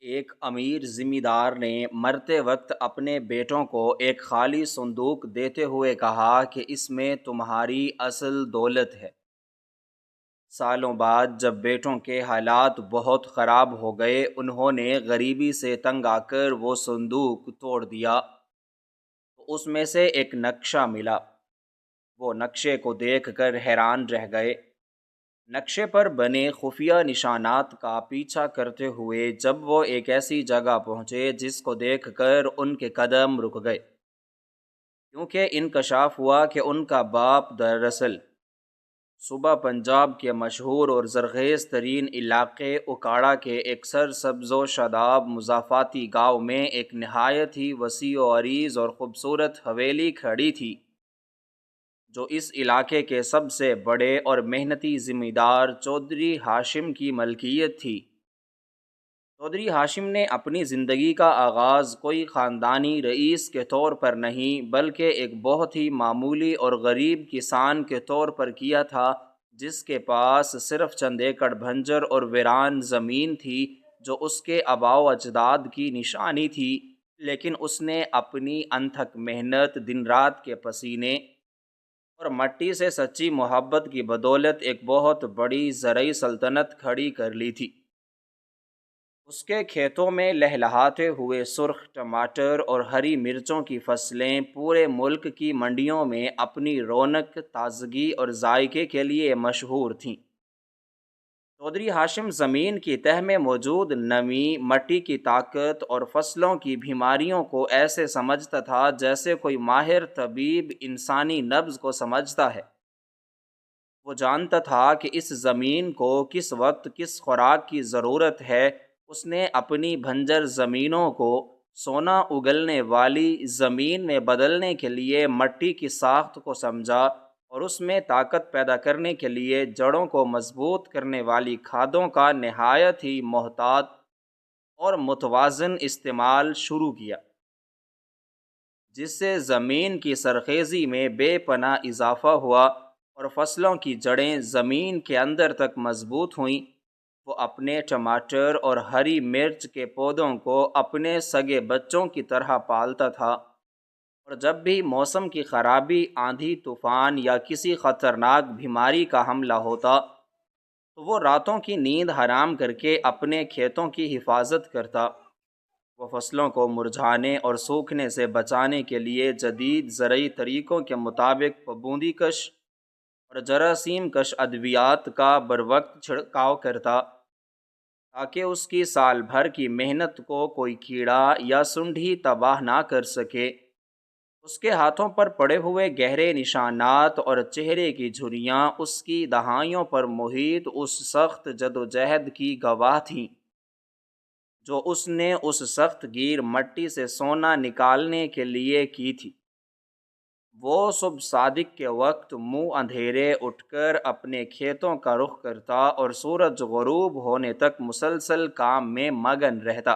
ایک امیر ذمہ دار نے مرتے وقت اپنے بیٹوں کو ایک خالی صندوق دیتے ہوئے کہا کہ اس میں تمہاری اصل دولت ہے۔ سالوں بعد جب بیٹوں کے حالات بہت خراب ہو گئے، انہوں نے غریبی سے تنگ آ کر وہ صندوق توڑ دیا تو اس میں سے ایک نقشہ ملا۔ وہ نقشے کو دیکھ کر حیران رہ گئے۔ نقشے پر بنے خفیہ نشانات کا پیچھا کرتے ہوئے جب وہ ایک ایسی جگہ پہنچے جس کو دیکھ کر ان کے قدم رک گئے، کیونکہ انکشاف ہوا کہ ان کا باپ دراصل صوبہ پنجاب کے مشہور اور زرخیز ترین علاقے اوکاڑا کے ایک سرسبز و شاداب مضافاتی گاؤں میں ایک نہایت ہی وسیع و عریض اور خوبصورت حویلی کھڑی تھی، جو اس علاقے کے سب سے بڑے اور محنتی ذمہ دار چودھری ہاشم کی ملکیت تھی۔ چودھری ہاشم نے اپنی زندگی کا آغاز کوئی خاندانی رئیس کے طور پر نہیں بلکہ ایک بہت ہی معمولی اور غریب کسان کے طور پر کیا تھا، جس کے پاس صرف چند ایکڑ بنجر اور ویران زمین تھی جو اس کے آباء و اجداد کی نشانی تھی، لیکن اس نے اپنی انتھک محنت، دن رات کے پسینے اور مٹی سے سچی محبت کی بدولت ایک بہت بڑی زرعی سلطنت کھڑی کر لی تھی۔ اس کے کھیتوں میں لہلہاتے ہوئے سرخ ٹماٹر اور ہری مرچوں کی فصلیں پورے ملک کی منڈیوں میں اپنی رونق، تازگی اور ذائقے کے لیے مشہور تھیں۔ چودھری ہاشم زمین کی تہہ میں موجود نمی، مٹی کی طاقت اور فصلوں کی بیماریوں کو ایسے سمجھتا تھا جیسے کوئی ماہر طبیب انسانی نبض کو سمجھتا ہے۔ وہ جانتا تھا کہ اس زمین کو کس وقت کس خوراک کی ضرورت ہے۔ اس نے اپنی بنجر زمینوں کو سونا اگلنے والی زمین میں بدلنے کے لیے مٹی کی ساخت کو سمجھا اور اس میں طاقت پیدا کرنے کے لیے جڑوں کو مضبوط کرنے والی کھادوں کا نہایت ہی محتاط اور متوازن استعمال شروع کیا، جس سے زمین کی سرخیزی میں بے پناہ اضافہ ہوا اور فصلوں کی جڑیں زمین کے اندر تک مضبوط ہوئیں۔ وہ اپنے ٹماٹر اور ہری مرچ کے پودوں کو اپنے سگے بچوں کی طرح پالتا تھا، اور جب بھی موسم کی خرابی، آندھی طوفان یا کسی خطرناک بیماری کا حملہ ہوتا تو وہ راتوں کی نیند حرام کر کے اپنے کھیتوں کی حفاظت کرتا۔ وہ فصلوں کو مرجھانے اور سوکھنے سے بچانے کے لیے جدید زرعی طریقوں کے مطابق پھپھوندی کش اور جراثیم کش ادویات کا بروقت چھڑکاؤ کرتا، تاکہ اس کی سال بھر کی محنت کو کوئی کیڑا یا سنڈی تباہ نہ کر سکے۔ اس کے ہاتھوں پر پڑے ہوئے گہرے نشانات اور چہرے کی جھریاں اس کی دہائیوں پر محیط اس سخت جدوجہد کی گواہ تھیں، جو اس نے اس سخت گیر مٹی سے سونا نکالنے کے لیے کی تھی۔ وہ صبح صادق کے وقت منہ اندھیرے اٹھ کر اپنے کھیتوں کا رخ کرتا اور سورج غروب ہونے تک مسلسل کام میں مگن رہتا۔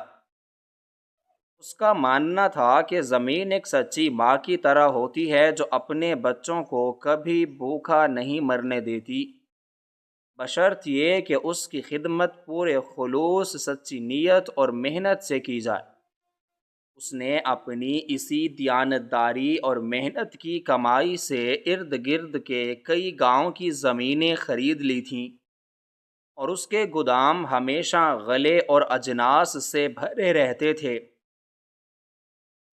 اس کا ماننا تھا کہ زمین ایک سچی ماں کی طرح ہوتی ہے جو اپنے بچوں کو کبھی بھوکا نہیں مرنے دیتی، بشرط یہ کہ اس کی خدمت پورے خلوص، سچی نیت اور محنت سے کی جائے۔ اس نے اپنی اسی دیانتداری اور محنت کی کمائی سے ارد گرد کے کئی گاؤں کی زمینیں خرید لی تھیں، اور اس کے گودام ہمیشہ غلے اور اجناس سے بھرے رہتے تھے۔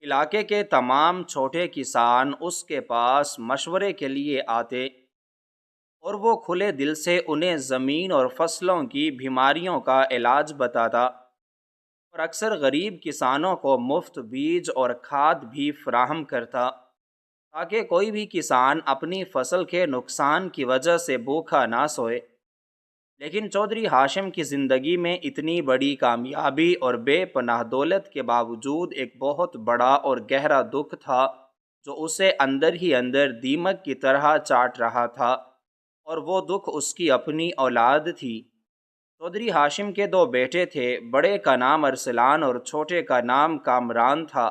علاقے کے تمام چھوٹے کسان اس کے پاس مشورے کے لیے آتے اور وہ کھلے دل سے انہیں زمین اور فصلوں کی بیماریوں کا علاج بتاتا، اور اکثر غریب کسانوں کو مفت بیج اور کھاد بھی فراہم کرتا، تاکہ کوئی بھی کسان اپنی فصل کے نقصان کی وجہ سے بھوکا نہ سوئے۔ لیکن چودھری ہاشم کی زندگی میں اتنی بڑی کامیابی اور بے پناہ دولت کے باوجود ایک بہت بڑا اور گہرا دکھ تھا جو اسے اندر ہی اندر دیمک کی طرح چاٹ رہا تھا، اور وہ دکھ اس کی اپنی اولاد تھی۔ چودھری ہاشم کے دو بیٹے تھے، بڑے کا نام ارسلان اور چھوٹے کا نام کامران تھا۔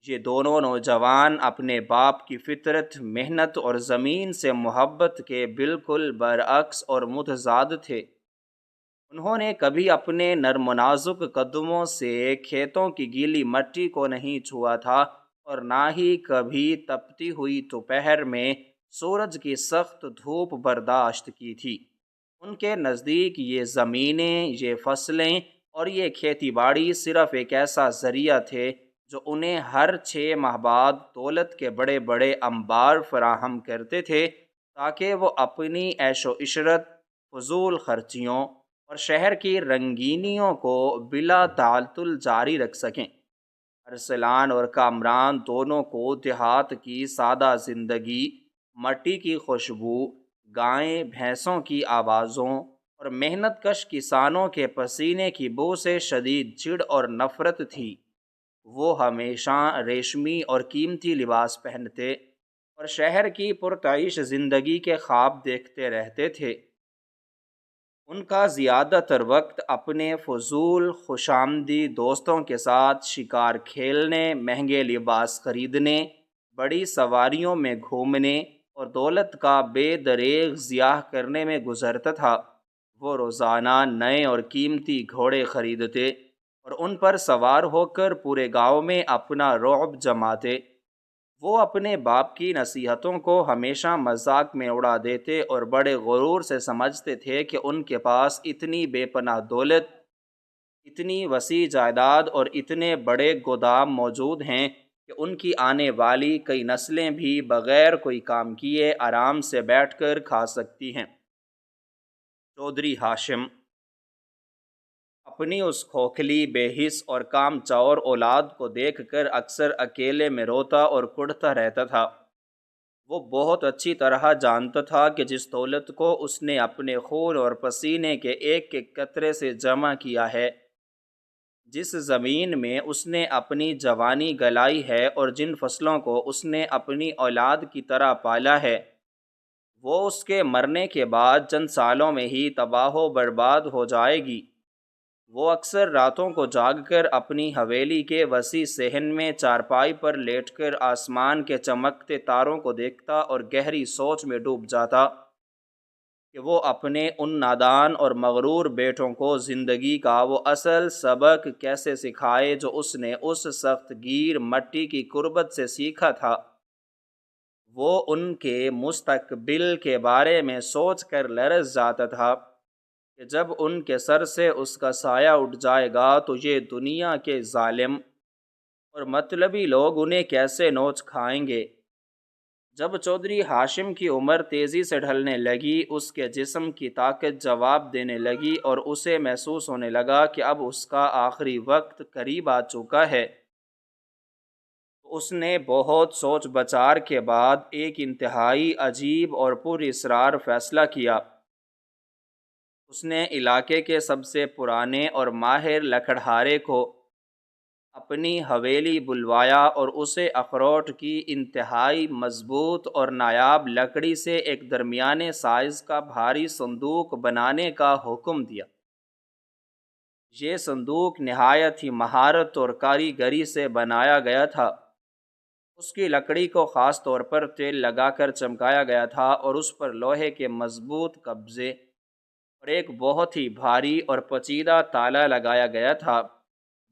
یہ دونوں نوجوان اپنے باپ کی فطرت، محنت اور زمین سے محبت کے بالکل برعکس اور متضاد تھے۔ انہوں نے کبھی اپنے نرم و نازک قدموں سے کھیتوں کی گیلی مٹی کو نہیں چھوا تھا، اور نہ ہی کبھی تپتی ہوئی دوپہر میں سورج کی سخت دھوپ برداشت کی تھی۔ ان کے نزدیک یہ زمینیں، یہ فصلیں اور یہ کھیتی باڑی صرف ایک ایسا ذریعہ تھے جو انہیں ہر 6 ماہ بعد دولت کے بڑے بڑے انبار فراہم کرتے تھے، تاکہ وہ اپنی عیش و عشرت، فضول خرچیوں اور شہر کی رنگینیوں کو بلا تعطل جاری رکھ سکیں۔ ارسلان اور کامران دونوں کو دیہات کی سادہ زندگی، مٹی کی خوشبو، گائیں بھینسوں کی آوازوں اور محنت کش کسانوں کے پسینے کی بو سے شدید چڑ اور نفرت تھی۔ وہ ہمیشہ ریشمی اور قیمتی لباس پہنتے اور شہر کی پرتعیش زندگی کے خواب دیکھتے رہتے تھے۔ ان کا زیادہ تر وقت اپنے فضول خوشامدی دوستوں کے ساتھ شکار کھیلنے، مہنگے لباس خریدنے، بڑی سواریوں میں گھومنے اور دولت کا بے دریغ ضیاع کرنے میں گزرتا تھا۔ وہ روزانہ نئے اور قیمتی گھوڑے خریدتے اور ان پر سوار ہو کر پورے گاؤں میں اپنا رعب جماتے۔ وہ اپنے باپ کی نصیحتوں کو ہمیشہ مذاق میں اڑا دیتے اور بڑے غرور سے سمجھتے تھے کہ ان کے پاس اتنی بے پناہ دولت، اتنی وسیع جائیداد اور اتنے بڑے گودام موجود ہیں کہ ان کی آنے والی کئی نسلیں بھی بغیر کوئی کام کیے آرام سے بیٹھ کر کھا سکتی ہیں۔ چودھری ہاشم اپنی اس کھوکھلی، بے حس اور کام چور اولاد کو دیکھ کر اکثر اکیلے میں روتا اور کڑھتا رہتا تھا۔ وہ بہت اچھی طرح جانتا تھا کہ جس دولت کو اس نے اپنے خون اور پسینے کے ایک ایک قطرے سے جمع کیا ہے، جس زمین میں اس نے اپنی جوانی گلائی ہے اور جن فصلوں کو اس نے اپنی اولاد کی طرح پالا ہے، وہ اس کے مرنے کے بعد چند سالوں میں ہی تباہ و برباد ہو جائے گی۔ وہ اکثر راتوں کو جاگ کر اپنی حویلی کے وسیع صحن میں چارپائی پر لیٹ کر آسمان کے چمکتے تاروں کو دیکھتا اور گہری سوچ میں ڈوب جاتا کہ وہ اپنے ان نادان اور مغرور بیٹوں کو زندگی کا وہ اصل سبق کیسے سکھائے جو اس نے اس سخت گیر مٹی کی کربت سے سیکھا تھا۔ وہ ان کے مستقبل کے بارے میں سوچ کر لرز جاتا تھا کہ جب ان کے سر سے اس کا سایہ اٹھ جائے گا تو یہ دنیا کے ظالم اور مطلبی لوگ انہیں کیسے نوچ کھائیں گے۔ جب چودھری ہاشم کی عمر تیزی سے ڈھلنے لگی، اس کے جسم کی طاقت جواب دینے لگی اور اسے محسوس ہونے لگا کہ اب اس کا آخری وقت قریب آ چکا ہے، تو اس نے بہت سوچ بچار کے بعد ایک انتہائی عجیب اور پر اسرار فیصلہ کیا۔ اس نے علاقے کے سب سے پرانے اور ماہر لکڑہارے کو اپنی حویلی بلوایا اور اسے اخروٹ کی انتہائی مضبوط اور نایاب لکڑی سے ایک درمیانے سائز کا بھاری صندوق بنانے کا حکم دیا۔ یہ صندوق نہایت ہی مہارت اور کاریگری سے بنایا گیا تھا۔ اس کی لکڑی کو خاص طور پر تیل لگا کر چمکایا گیا تھا اور اس پر لوہے کے مضبوط قبضے اور ایک بہت ہی بھاری اور پیچیدہ تالا لگایا گیا تھا،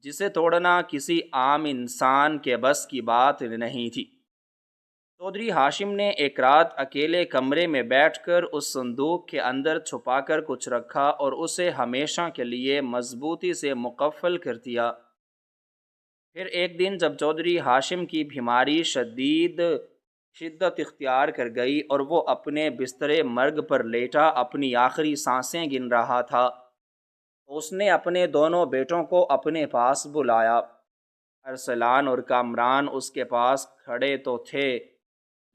جسے توڑنا کسی عام انسان کے بس کی بات نہیں تھی۔ چودھری ہاشم نے ایک رات اکیلے کمرے میں بیٹھ کر اس صندوق کے اندر چھپا کر کچھ رکھا اور اسے ہمیشہ کے لیے مضبوطی سے مقفل کر دیا۔ پھر ایک دن جب چودھری ہاشم کی بیماری شدت اختیار کر گئی اور وہ اپنے بستر مرگ پر لیٹا اپنی آخری سانسیں گن رہا تھا، تو اس نے اپنے دونوں بیٹوں کو اپنے پاس بلایا۔ ارسلان اور کامران اس کے پاس کھڑے تو تھے،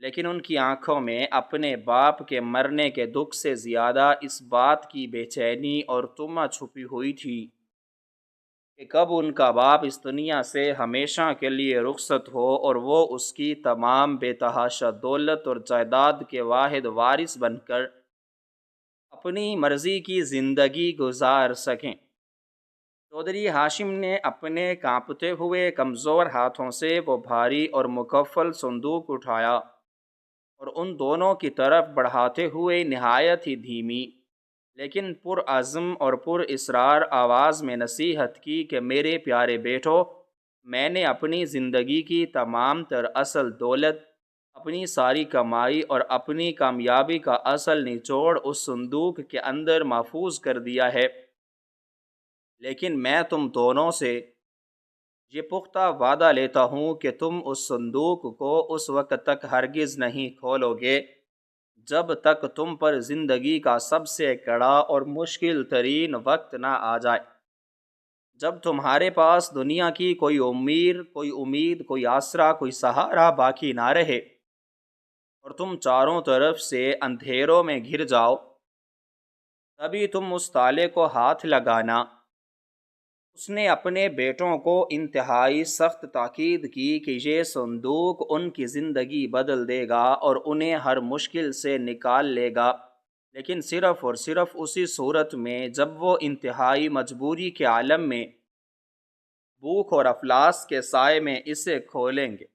لیکن ان کی آنکھوں میں اپنے باپ کے مرنے کے دکھ سے زیادہ اس بات کی بے چینی اور طمع چھپی ہوئی تھی کہ کب ان کا باپ اس دنیا سے ہمیشہ کے لیے رخصت ہو اور وہ اس کی تمام بے تحاشا دولت اور جائیداد کے واحد وارث بن کر اپنی مرضی کی زندگی گزار سکیں۔ چودھری ہاشم نے اپنے کانپتے ہوئے کمزور ہاتھوں سے وہ بھاری اور مکفل صندوق اٹھایا اور ان دونوں کی طرف بڑھاتے ہوئے نہایت ہی دھیمی لیکن پرعزم اور پر اصرار آواز میں نصیحت کی کہ میرے پیارے بیٹو، میں نے اپنی زندگی کی تمام تر اصل دولت، اپنی ساری کمائی اور اپنی کامیابی کا اصل نچوڑ اس صندوق کے اندر محفوظ کر دیا ہے، لیکن میں تم دونوں سے یہ پختہ وعدہ لیتا ہوں کہ تم اس صندوق کو اس وقت تک ہرگز نہیں کھولو گے جب تک تم پر زندگی کا سب سے کڑا اور مشکل ترین وقت نہ آ جائے، جب تمہارے پاس دنیا کی کوئی امید، کوئی آسرا، کوئی سہارا باقی نہ رہے اور تم چاروں طرف سے اندھیروں میں گھر جاؤ، تبھی تم اس تالے کو ہاتھ لگانا۔ اس نے اپنے بیٹوں کو انتہائی سخت تاکید کی کہ یہ صندوق ان کی زندگی بدل دے گا اور انہیں ہر مشکل سے نکال لے گا، لیکن صرف اور صرف اسی صورت میں جب وہ انتہائی مجبوری کے عالم میں بھوک اور افلاس کے سائے میں اسے کھولیں گے۔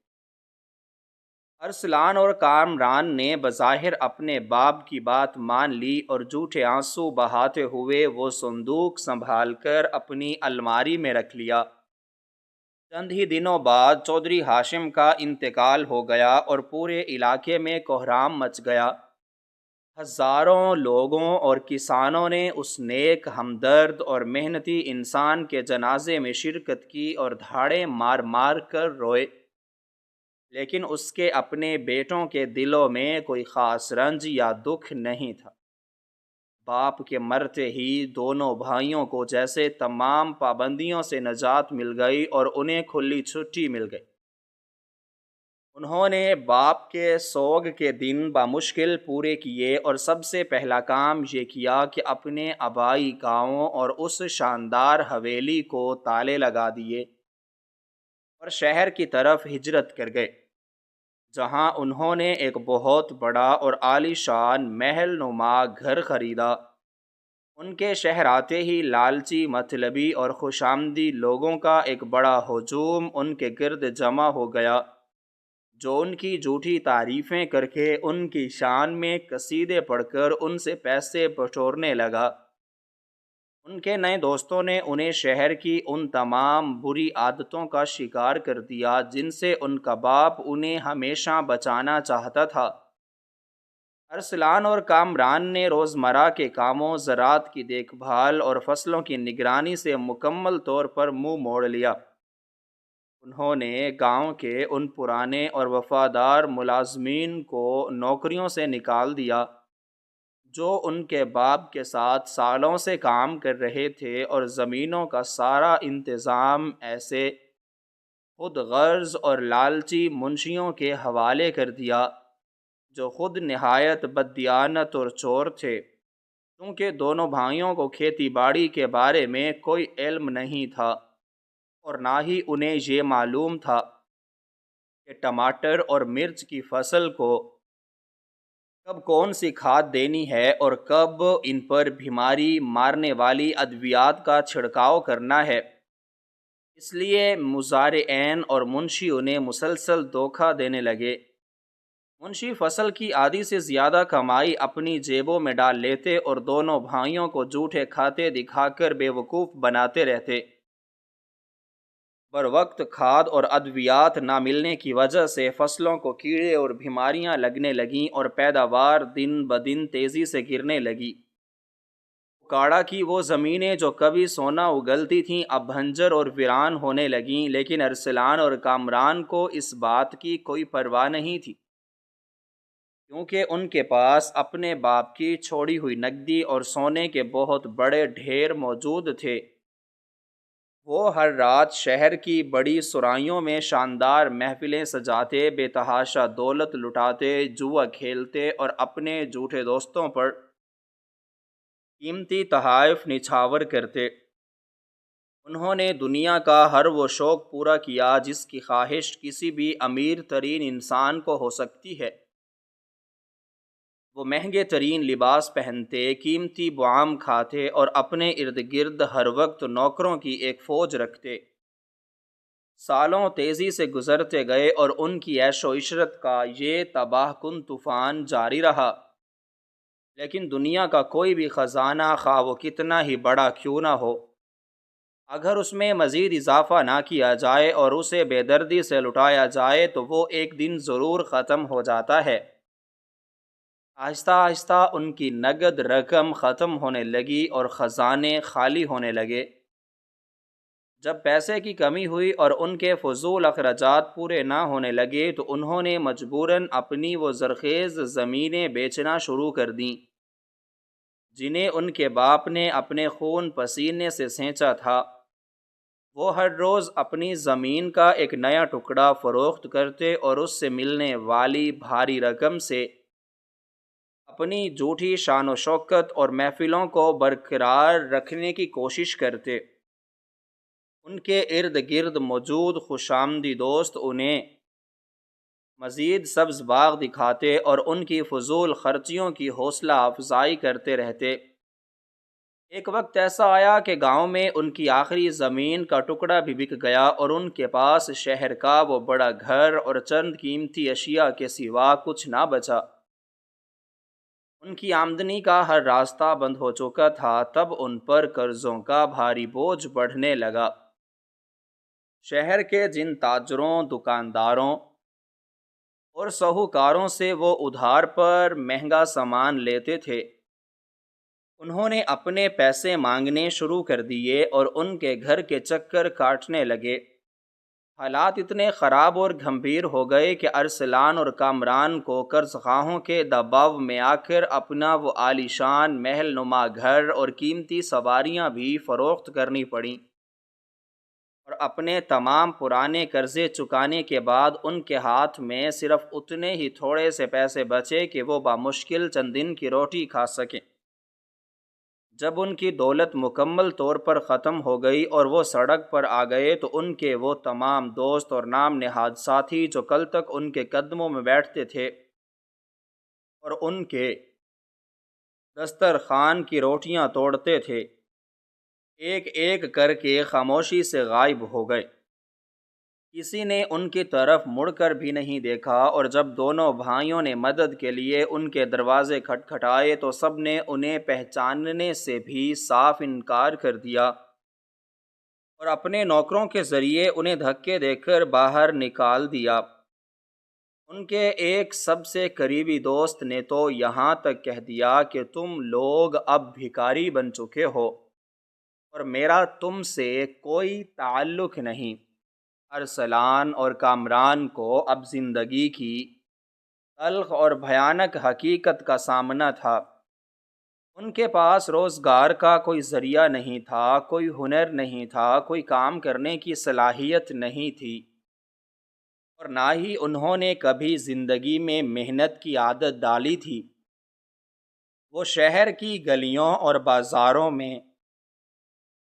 ارسلان اور کامران نے بظاہر اپنے باپ کی بات مان لی اور جھوٹے آنسو بہاتے ہوئے وہ صندوق سنبھال کر اپنی الماری میں رکھ لیا۔ چند ہی دنوں بعد چودھری ہاشم کا انتقال ہو گیا اور پورے علاقے میں کوہرام مچ گیا۔ ہزاروں لوگوں اور کسانوں نے اس نیک، ہمدرد اور محنتی انسان کے جنازے میں شرکت کی اور دھاڑیں مار مار کر روئے، لیکن اس کے اپنے بیٹوں کے دلوں میں کوئی خاص رنج یا دکھ نہیں تھا۔ باپ کے مرتے ہی دونوں بھائیوں کو جیسے تمام پابندیوں سے نجات مل گئی اور انہیں کھلی چھٹی مل گئی۔ انہوں نے باپ کے سوگ کے دن بامشکل پورے کیے اور سب سے پہلا کام یہ کیا کہ اپنے آبائی گاؤں اور اس شاندار حویلی کو تالے لگا دیے اور شہر کی طرف ہجرت کر گئے، جہاں انہوں نے ایک بہت بڑا اور عالی شان محل نما گھر خریدا۔ ان کے شہر آتے ہی لالچی، مطلبی اور خوشامدی لوگوں کا ایک بڑا ہجوم ان کے گرد جمع ہو گیا، جو ان کی جھوٹی تعریفیں کر کے، ان کی شان میں قصیدے پڑھ کر ان سے پیسے بٹورنے لگا۔ ان کے نئے دوستوں نے انہیں شہر کی ان تمام بری عادتوں کا شکار کر دیا جن سے ان کا باپ انہیں ہمیشہ بچانا چاہتا تھا۔ ارسلان اور کامران نے روزمرہ کے کاموں، زراعت کی دیکھ بھال اور فصلوں کی نگرانی سے مکمل طور پر منہ موڑ لیا۔ انہوں نے گاؤں کے ان پرانے اور وفادار ملازمین کو نوکریوں سے نکال دیا جو ان کے باپ کے ساتھ سالوں سے کام کر رہے تھے، اور زمینوں کا سارا انتظام ایسے خود غرض اور لالچی منشیوں کے حوالے کر دیا جو خود نہایت بددیانت اور چور تھے، کیونکہ دونوں بھائیوں کو کھیتی باڑی کے بارے میں کوئی علم نہیں تھا اور نہ ہی انہیں یہ معلوم تھا کہ ٹماٹر اور مرچ کی فصل کو کب کون سی کھاد دینی ہے اور کب ان پر بیماری مارنے والی ادویات کا چھڑکاؤ کرنا ہے۔ اس لیے مزارعین اور منشی انہیں مسلسل دھوکہ دینے لگے۔ منشی فصل کی آدھی سے زیادہ کمائی اپنی جیبوں میں ڈال لیتے اور دونوں بھائیوں کو جھوٹے کھاتے دکھا کر بے وقوف بناتے رہتے۔ بروقت کھاد اور ادویات نہ ملنے کی وجہ سے فصلوں کو کیڑے اور بیماریاں لگنے لگیں اور پیداوار دن بدن تیزی سے گرنے لگی۔ اکاڑا کی وہ زمینیں جو کبھی سونا اگلتی تھیں اب بنجر اور ویران ہونے لگیں، لیکن ارسلان اور کامران کو اس بات کی کوئی پرواہ نہیں تھی، کیونکہ ان کے پاس اپنے باپ کی چھوڑی ہوئی نقدی اور سونے کے بہت بڑے ڈھیر موجود تھے۔ وہ ہر رات شہر کی بڑی سرائیوں میں شاندار محفلیں سجاتے، بے تحاشا دولت لٹاتے، جوا کھیلتے اور اپنے جھوٹے دوستوں پر قیمتی تحائف نچھاور کرتے۔ انہوں نے دنیا کا ہر وہ شوق پورا کیا جس کی خواہش کسی بھی امیر ترین انسان کو ہو سکتی ہے۔ وہ مہنگے ترین لباس پہنتے، قیمتی طعام کھاتے اور اپنے ارد گرد ہر وقت نوکروں کی ایک فوج رکھتے۔ سالوں تیزی سے گزرتے گئے اور ان کی عیش و عشرت کا یہ تباہ کن طوفان جاری رہا۔ لیکن دنیا کا کوئی بھی خزانہ خواہ وہ کتنا ہی بڑا کیوں نہ ہو، اگر اس میں مزید اضافہ نہ کیا جائے اور اسے بے دردی سے لٹایا جائے تو وہ ایک دن ضرور ختم ہو جاتا ہے۔ آہستہ آہستہ ان کی نقد رقم ختم ہونے لگی اور خزانے خالی ہونے لگے۔ جب پیسے کی کمی ہوئی اور ان کے فضول اخراجات پورے نہ ہونے لگے تو انہوں نے مجبوراً اپنی وہ زرخیز زمینیں بیچنا شروع کر دیں جنہیں ان کے باپ نے اپنے خون پسینے سے سینچا تھا۔ وہ ہر روز اپنی زمین کا ایک نیا ٹکڑا فروخت کرتے اور اس سے ملنے والی بھاری رقم سے اپنی جھوٹی شان و شوکت اور محفلوں کو برقرار رکھنے کی کوشش کرتے۔ ان کے ارد گرد موجود خوش آمدی دوست انہیں مزید سبز باغ دکھاتے اور ان کی فضول خرچیوں کی حوصلہ افزائی کرتے رہتے۔ ایک وقت ایسا آیا کہ گاؤں میں ان کی آخری زمین کا ٹکڑا بھی بک گیا اور ان کے پاس شہر کا وہ بڑا گھر اور چند قیمتی اشیاء کے سوا کچھ نہ بچا۔ ان کی آمدنی کا ہر راستہ بند ہو چکا تھا، تب ان پر قرضوں کا بھاری بوجھ بڑھنے لگا۔ شہر کے جن تاجروں، دکانداروں اور ساہوکاروں سے وہ ادھار پر مہنگا سامان لیتے تھے، انہوں نے اپنے پیسے مانگنے شروع کر دیے اور ان کے گھر کے چکر کاٹنے لگے۔ حالات اتنے خراب اور گھمبیر ہو گئے کہ ارسلان اور کامران کو قرض خواہوں کے دباؤ میں آ کر اپنا وہ عالی شان محل نما گھر اور قیمتی سواریاں بھی فروخت کرنی پڑیں، اور اپنے تمام پرانے قرضے چکانے کے بعد ان کے ہاتھ میں صرف اتنے ہی تھوڑے سے پیسے بچے کہ وہ بمشکل چند دن کی روٹی کھا سکیں۔ جب ان کی دولت مکمل طور پر ختم ہو گئی اور وہ سڑک پر آ گئے تو ان کے وہ تمام دوست اور نام نہاد ساتھی جو کل تک ان کے قدموں میں بیٹھتے تھے اور ان کے دسترخوان کی روٹیاں توڑتے تھے، ایک ایک کر کے خاموشی سے غائب ہو گئے۔ کسی نے ان کی طرف مڑ کر بھی نہیں دیکھا، اور جب دونوں بھائیوں نے مدد کے لیے ان کے دروازے کھٹکھٹائے تو سب نے انہیں پہچاننے سے بھی صاف انکار کر دیا اور اپنے نوکروں کے ذریعے انہیں دھکے دے کر باہر نکال دیا۔ ان کے ایک سب سے قریبی دوست نے تو یہاں تک کہہ دیا کہ تم لوگ اب بھکاری بن چکے ہو اور میرا تم سے کوئی تعلق نہیں۔ ارسلان اور کامران کو اب زندگی کی تلخ اور بھیانک حقیقت کا سامنا تھا۔ ان کے پاس روزگار کا کوئی ذریعہ نہیں تھا، کوئی ہنر نہیں تھا، کوئی کام کرنے کی صلاحیت نہیں تھی، اور نہ ہی انہوں نے کبھی زندگی میں محنت کی عادت ڈالی تھی۔ وہ شہر کی گلیوں اور بازاروں میں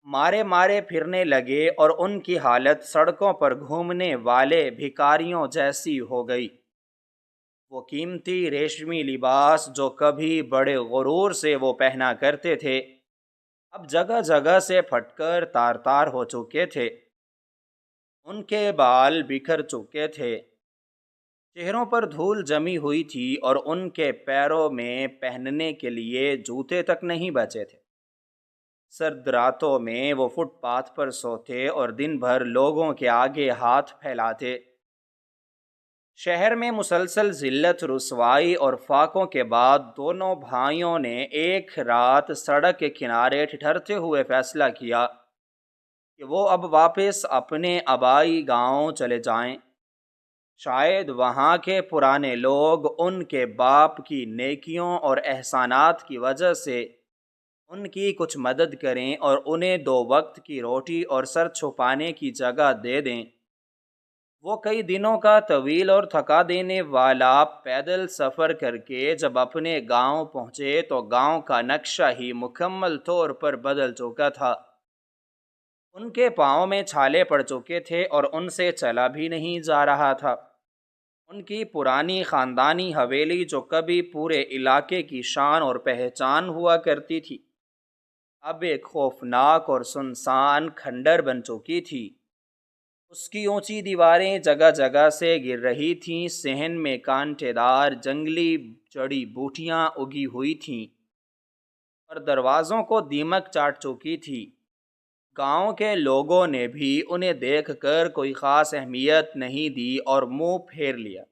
مارے مارے پھرنے لگے اور ان کی حالت سڑکوں پر گھومنے والے بھکاریوں جیسی ہو گئی۔ وہ قیمتی ریشمی لباس جو کبھی بڑے غرور سے وہ پہنا کرتے تھے، اب جگہ جگہ سے پھٹ کر تار تار ہو چکے تھے۔ ان کے بال بکھر چکے تھے، چہروں پر دھول جمی ہوئی تھی اور ان کے پیروں میں پہننے کے لیے جوتے تک نہیں بچے تھے۔ سرد راتوں میں وہ فٹ پاتھ پر سوتے اور دن بھر لوگوں کے آگے ہاتھ پھیلاتے۔ شہر میں مسلسل ذلت، رسوائی اور فاقوں کے بعد دونوں بھائیوں نے ایک رات سڑک کے کنارے ٹھٹھرتے ہوئے فیصلہ کیا کہ وہ اب واپس اپنے آبائی گاؤں چلے جائیں۔ شاید وہاں کے پرانے لوگ ان کے باپ کی نیکیوں اور احسانات کی وجہ سے ان کی کچھ مدد کریں اور انہیں 2 وقت کی روٹی اور سر چھپانے کی جگہ دے دیں۔ وہ کئی دنوں کا طویل اور تھکا دینے والا پیدل سفر کر کے جب اپنے گاؤں پہنچے تو گاؤں کا نقشہ ہی مکمل طور پر بدل چکا تھا۔ ان کے پاؤں میں چھالے پڑ چکے تھے اور ان سے چلا بھی نہیں جا رہا تھا۔ ان کی پرانی خاندانی حویلی جو کبھی پورے علاقے کی شان اور پہچان ہوا کرتی تھی، اب ایک خوفناک اور سنسان کھنڈر بن چکی تھی۔ اس کی اونچی دیواریں جگہ جگہ سے گر رہی تھیں، صحن میں کانٹے دار جنگلی جڑی بوٹیاں اگی ہوئی تھیں اور دروازوں کو دیمک چاٹ چکی تھی۔ گاؤں کے لوگوں نے بھی انہیں دیکھ کر کوئی خاص اہمیت نہیں دی اور منہ پھیر لیا،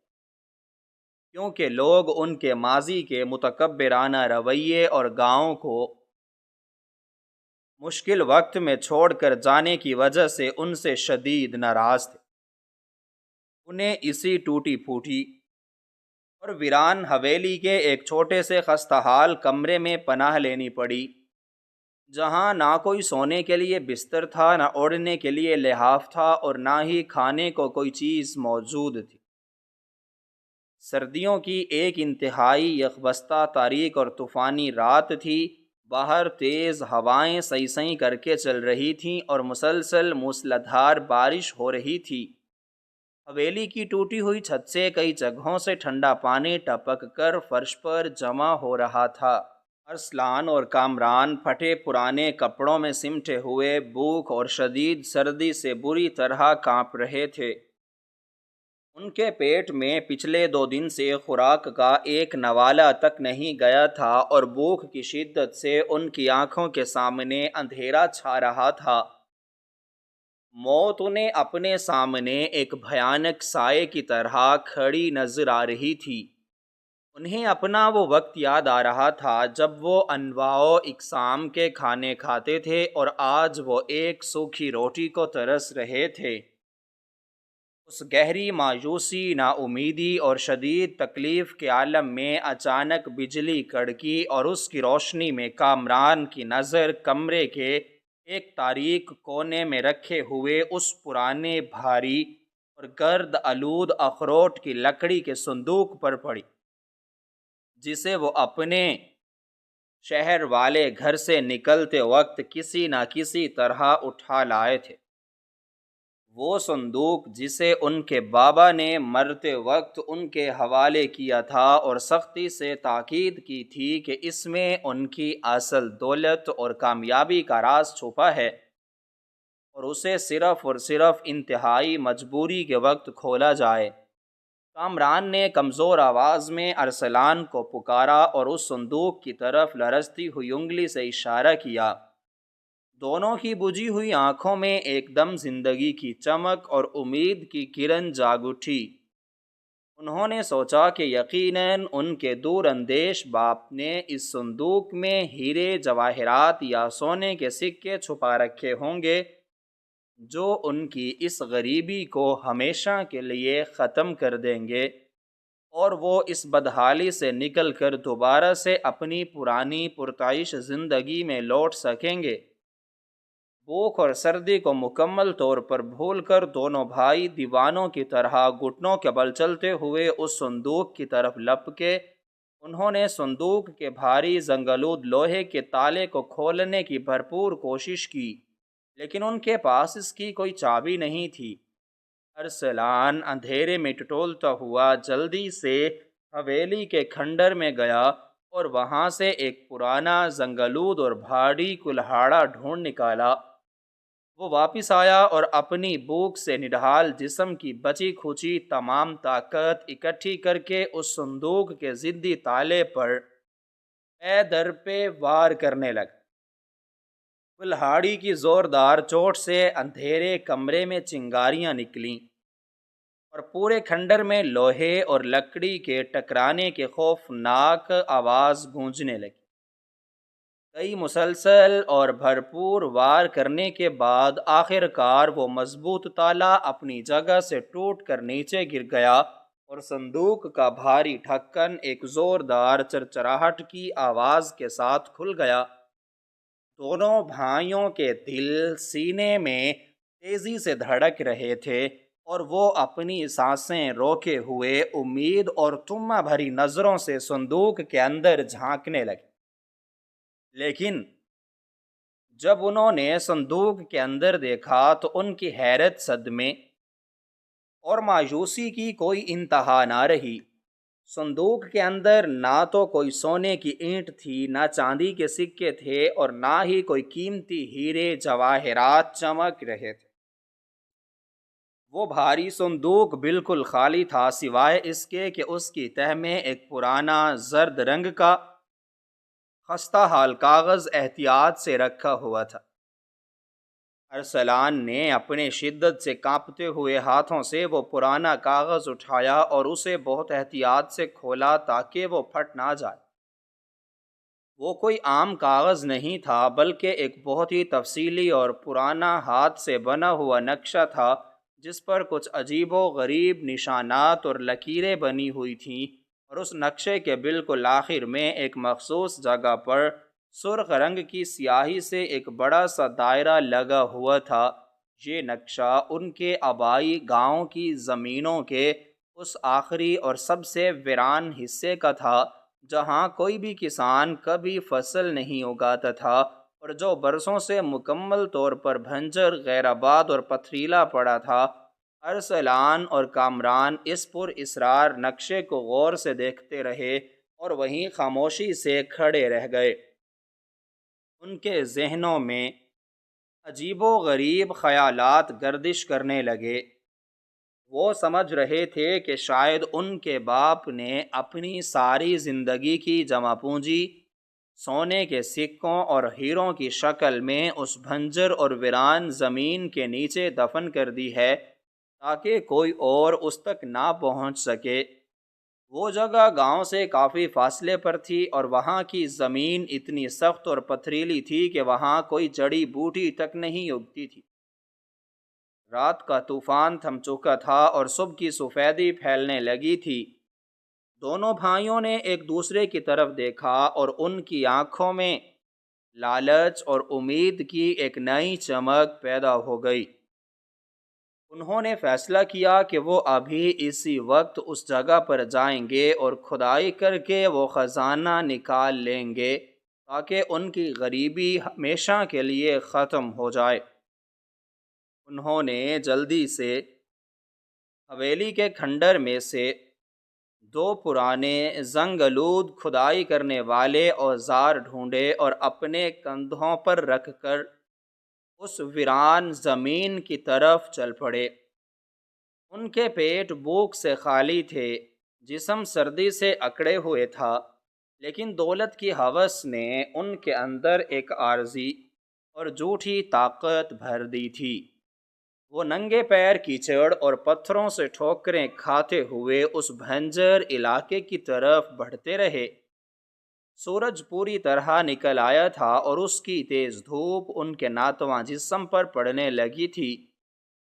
کیونکہ لوگ ان کے ماضی کے متکبرانہ رویے اور گاؤں کو مشکل وقت میں چھوڑ کر جانے کی وجہ سے ان سے شدید ناراض تھے۔ انہیں اسی ٹوٹی پھوٹی اور ویران حویلی کے ایک چھوٹے سے خستہ حال کمرے میں پناہ لینی پڑی، جہاں نہ کوئی سونے کے لیے بستر تھا، نہ اوڑھنے کے لیے لحاف تھا، اور نہ ہی کھانے کو کوئی چیز موجود تھی۔ سردیوں کی ایک انتہائی یخبستہ تاریک اور طوفانی رات تھی۔ باہر تیز ہوائیں سئی سئی کر کے چل رہی تھیں اور مسلسل موسلادھار بارش ہو رہی تھی۔ حویلی کی ٹوٹی ہوئی چھت سے کئی جگہوں سے ٹھنڈا پانی ٹپک کر فرش پر جمع ہو رہا تھا۔ ارسلان اور کامران پھٹے پرانے کپڑوں میں سمٹے ہوئے بھوک اور شدید سردی سے بری طرح کانپ رہے تھے۔ ان کے پیٹ میں پچھلے 2 دن سے خوراک کا ایک نوالہ تک نہیں گیا تھا اور بھوک کی شدت سے ان کی آنکھوں کے سامنے اندھیرا چھا رہا تھا۔ موت انہیں اپنے سامنے ایک بھیانک سائے کی طرح کھڑی نظر آ رہی تھی۔ انہیں اپنا وہ وقت یاد آ رہا تھا جب وہ انواع و اقسام کے کھانے کھاتے تھے اور آج وہ ایک سوکھی روٹی کو ترس رہے تھے۔ اس گہری مایوسی، نا امیدی اور شدید تکلیف کے عالم میں اچانک بجلی کڑکی اور اس کی روشنی میں کامران کی نظر کمرے کے ایک تاریک کونے میں رکھے ہوئے اس پرانے بھاری اور گرد آلود اخروٹ کی لکڑی کے صندوق پر پڑی، جسے وہ اپنے شہر والے گھر سے نکلتے وقت کسی نہ کسی طرح اٹھا لائے تھے۔ وہ صندوق جسے ان کے بابا نے مرتے وقت ان کے حوالے کیا تھا اور سختی سے تاکید کی تھی کہ اس میں ان کی اصل دولت اور کامیابی کا راز چھپا ہے، اور اسے صرف اور صرف انتہائی مجبوری کے وقت کھولا جائے۔ کامران نے کمزور آواز میں ارسلان کو پکارا اور اس صندوق کی طرف لرزتی ہوئی انگلی سے اشارہ کیا۔ دونوں کی بجھی ہوئی آنکھوں میں ایک دم زندگی کی چمک اور امید کی کرن جاگ اٹھی۔ انہوں نے سوچا کہ یقیناً ان کے دور اندیش باپ نے اس صندوق میں ہیرے جواہرات یا سونے کے سکے چھپا رکھے ہوں گے، جو ان کی اس غریبی کو ہمیشہ کے لیے ختم کر دیں گے اور وہ اس بدحالی سے نکل کر دوبارہ سے اپنی پرانی پرتعیش زندگی میں لوٹ سکیں گے۔ بھوک اور سردی کو مکمل طور پر بھول کر دونوں بھائی دیوانوں کی طرح گھٹنوں کے بل چلتے ہوئے اس صندوق کی طرف لپکے۔ انہوں نے صندوق کے بھاری زنگلود لوہے کے تالے کو کھولنے کی بھرپور کوشش کی، لیکن ان کے پاس اس کی کوئی چابی نہیں تھی۔ ارسلان اندھیرے میں ٹٹولتا ہوا جلدی سے حویلی کے کھنڈر میں گیا اور وہاں سے ایک پرانا زنگلود اور بھاری کلہاڑا ڈھونڈ نکالا۔ وہ واپس آیا اور اپنی بھوک سے نڈھال جسم کی بچی کھچی تمام طاقت اکٹھی کر کے اس صندوق کے ضدی تالے پر اے در پہ وار کرنے لگا۔ کلہاڑی کی زوردار چوٹ سے اندھیرے کمرے میں چنگاریاں نکلیں اور پورے کھنڈر میں لوہے اور لکڑی کے ٹکرانے کی خوفناک آواز گونجنے لگی۔ کئی مسلسل اور بھرپور وار کرنے کے بعد آخر کار وہ مضبوط تالا اپنی جگہ سے ٹوٹ کر نیچے گر گیا اور صندوق کا بھاری ڈھکن ایک زوردار چرچراہٹ کی آواز کے ساتھ کھل گیا۔ دونوں بھائیوں کے دل سینے میں تیزی سے دھڑک رہے تھے اور وہ اپنی سانسیں روکے ہوئے امید اور طمع بھری نظروں سے صندوق کے اندر جھانکنے لگے۔ لیکن جب انہوں نے صندوق کے اندر دیکھا تو ان کی حیرت، صدمے اور مایوسی کی کوئی انتہا نہ رہی۔ صندوق کے اندر نہ تو کوئی سونے کی اینٹ تھی، نہ چاندی کے سکے تھے اور نہ ہی کوئی قیمتی ہیرے جواہرات چمک رہے تھے۔ وہ بھاری صندوق بالکل خالی تھا، سوائے اس کے کہ اس کی تہ میں ایک پرانا زرد رنگ کا خستہ حال کاغذ احتیاط سے رکھا ہوا تھا۔ ارسلان نے اپنے شدت سے کانپتے ہوئے ہاتھوں سے وہ پرانا کاغذ اٹھایا اور اسے بہت احتیاط سے کھولا تاکہ وہ پھٹ نہ جائے۔ وہ کوئی عام کاغذ نہیں تھا، بلکہ ایک بہت ہی تفصیلی اور پرانا ہاتھ سے بنا ہوا نقشہ تھا، جس پر کچھ عجیب و غریب نشانات اور لکیریں بنی ہوئی تھیں، اور اس نقشے کے بالکل آخر میں ایک مخصوص جگہ پر سرخ رنگ کی سیاہی سے ایک بڑا سا دائرہ لگا ہوا تھا۔ یہ نقشہ ان کے آبائی گاؤں کی زمینوں کے اس آخری اور سب سے ویران حصے کا تھا، جہاں کوئی بھی کسان کبھی فصل نہیں اگاتا تھا، اور جو برسوں سے مکمل طور پر بنجر، غیر آباد اور پتھریلا پڑا تھا۔ ارسلان اور کامران اس پر اسرار نقشے کو غور سے دیکھتے رہے اور وہیں خاموشی سے کھڑے رہ گئے۔ ان کے ذہنوں میں عجیب و غریب خیالات گردش کرنے لگے۔ وہ سمجھ رہے تھے کہ شاید ان کے باپ نے اپنی ساری زندگی کی جمع پونجی سونے کے سکوں اور ہیروں کی شکل میں اس بنجر اور ویران زمین کے نیچے دفن کر دی ہے، تاکہ کوئی اور اس تک نہ پہنچ سکے۔ وہ جگہ گاؤں سے کافی فاصلے پر تھی، اور وہاں کی زمین اتنی سخت اور پتھریلی تھی کہ وہاں کوئی جڑی بوٹی تک نہیں اگتی تھی۔ رات کا طوفان تھم چکا تھا اور صبح کی سفیدی پھیلنے لگی تھی۔ دونوں بھائیوں نے ایک دوسرے کی طرف دیکھا، اور ان کی آنکھوں میں لالچ اور امید کی ایک نئی چمک پیدا ہو گئی۔ انہوں نے فیصلہ کیا کہ وہ ابھی اسی وقت اس جگہ پر جائیں گے اور کھدائی کر کے وہ خزانہ نکال لیں گے، تاکہ ان کی غریبی ہمیشہ کے لیے ختم ہو جائے۔ انہوں نے جلدی سے حویلی کے کھنڈر میں سے دو پرانے زنگ آلود کھدائی کرنے والے اوزار ڈھونڈے اور اپنے کندھوں پر رکھ کر اس ویران زمین کی طرف چل پڑے۔ ان کے پیٹ بھوک سے خالی تھے، جسم سردی سے اکڑے ہوئے تھا، لیکن دولت کی ہوس نے ان کے اندر ایک عارضی اور جھوٹی طاقت بھر دی تھی۔ وہ ننگے پیر کیچڑ اور پتھروں سے ٹھوکریں کھاتے ہوئے اس بھنجر علاقے کی طرف بڑھتے رہے۔ سورج پوری طرح نکل آیا تھا اور اس کی تیز دھوپ ان کے ناتواں جسم پر پڑنے لگی تھی۔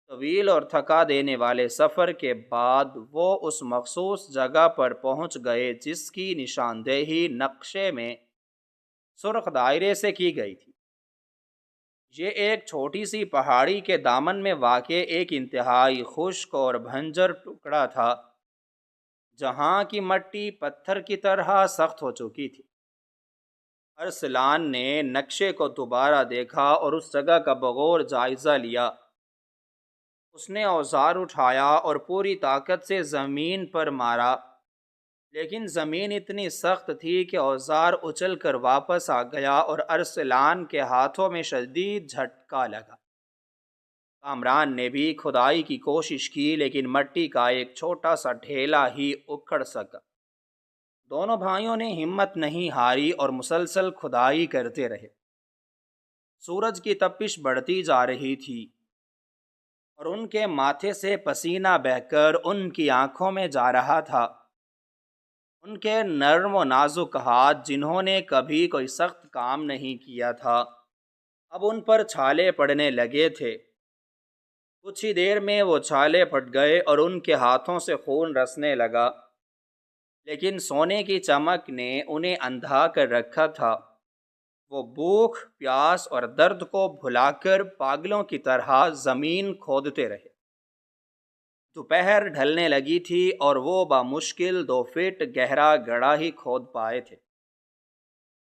طویل اور تھکا دینے والے سفر کے بعد وہ اس مخصوص جگہ پر پہنچ گئے جس کی نشاندہی نقشے میں سرخ دائرے سے کی گئی تھی۔ یہ ایک چھوٹی سی پہاڑی کے دامن میں واقع ایک انتہائی خشک اور بھنجر ٹکڑا تھا، جہاں کی مٹی پتھر کی طرح سخت ہو چکی تھی۔ ارسلان نے نقشے کو دوبارہ دیکھا اور اس جگہ کا بغور جائزہ لیا۔ اس نے اوزار اٹھایا اور پوری طاقت سے زمین پر مارا، لیکن زمین اتنی سخت تھی کہ اوزار اچھل کر واپس آ گیا اور ارسلان کے ہاتھوں میں شدید جھٹکا لگا۔ کامران نے بھی کھدائی کی کوشش کی، لیکن مٹی کا ایک چھوٹا سا ڈھیلا ہی اکھڑ سکا۔ دونوں بھائیوں نے ہمت نہیں ہاری اور مسلسل کھدائی کرتے رہے۔ سورج کی تپش بڑھتی جا رہی تھی اور ان کے ماتھے سے پسینہ بہہ کر ان کی آنکھوں میں جا رہا تھا۔ ان کے نرم و نازک ہاتھ، جنہوں نے کبھی کوئی سخت کام نہیں کیا تھا، اب ان پر چھالے پڑنے لگے تھے۔ کچھ ہی دیر میں وہ چھالے پھٹ گئے اور ان کے ہاتھوں سے خون رسنے لگا، لیکن سونے کی چمک نے انہیں اندھا کر رکھا تھا۔ وہ بھوک، پیاس اور درد کو بھلا کر پاگلوں کی طرح زمین کھودتے رہے۔ دوپہر ڈھلنے لگی تھی اور وہ بامشکل 2 فٹ گہرا گڑھا ہی کھود پائے تھے۔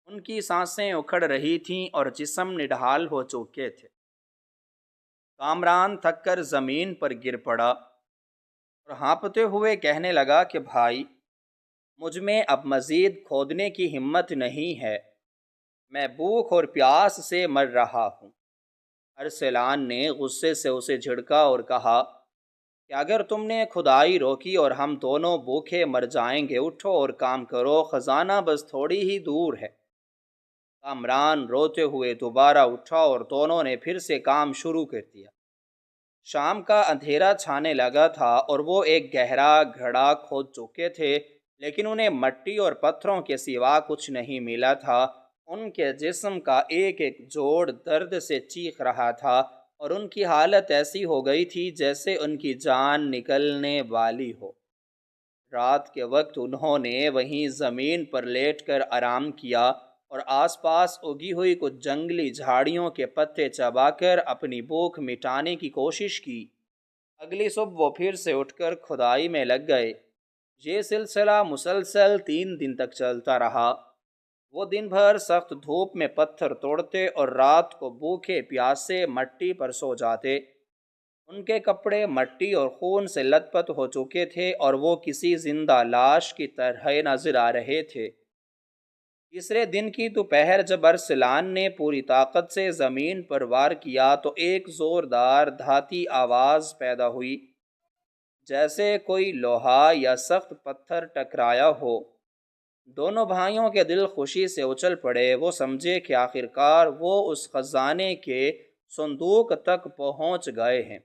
ان کی سانسیں اکھڑ رہی تھیں اور جسم نڈھال ہو چکے تھے۔ کامران تھک کر زمین پر گر پڑا اور ہانپتے ہوئے کہنے لگا کہ بھائی، مجھ میں اب مزید کھودنے کی ہمت نہیں ہے، میں بھوک اور پیاس سے مر رہا ہوں۔ ارسلان نے غصے سے اسے جھڑکا اور کہا، کہ اگر تم نے کھدائی روکی اور ہم دونوں بھوکے مر جائیں گے، اٹھو اور کام کرو، خزانہ بس تھوڑی ہی دور ہے۔ کامران روتے ہوئے دوبارہ اٹھا اور دونوں نے پھر سے کام شروع کر دیا۔ شام کا اندھیرا چھانے لگا تھا اور وہ ایک گہرا گھڑا کھود چکے تھے، لیکن انہیں مٹی اور پتھروں کے سوا کچھ نہیں ملا تھا۔ ان کے جسم کا ایک ایک جوڑ درد سے چیخ رہا تھا اور ان کی حالت ایسی ہو گئی تھی جیسے ان کی جان نکلنے والی ہو۔ رات کے وقت انہوں نے وہیں زمین پر لیٹ کر آرام کیا اور آس پاس اگی ہوئی کچھ جنگلی جھاڑیوں کے پتے چبا کر اپنی بھوک مٹانے کی کوشش کی۔ اگلی صبح وہ پھر سے اٹھ کر کھدائی میں لگ گئے۔ یہ سلسلہ مسلسل 3 دن تک چلتا رہا۔ وہ دن بھر سخت دھوپ میں پتھر توڑتے اور رات کو بھوکے پیاسے مٹی پر سو جاتے۔ ان کے کپڑے مٹی اور خون سے لت پت ہو چکے تھے اور وہ کسی زندہ لاش کی طرح نظر آ رہے تھے۔ تیسرے دن کی دوپہر جب ارسلان نے پوری طاقت سے زمین پر وار کیا تو ایک زوردار دھاتی آواز پیدا ہوئی، جیسے کوئی لوہا یا سخت پتھر ٹکرایا ہو۔ دونوں بھائیوں کے دل خوشی سے اچھل پڑے۔ وہ سمجھے کہ آخرکار وہ اس خزانے کے صندوق تک پہنچ گئے ہیں۔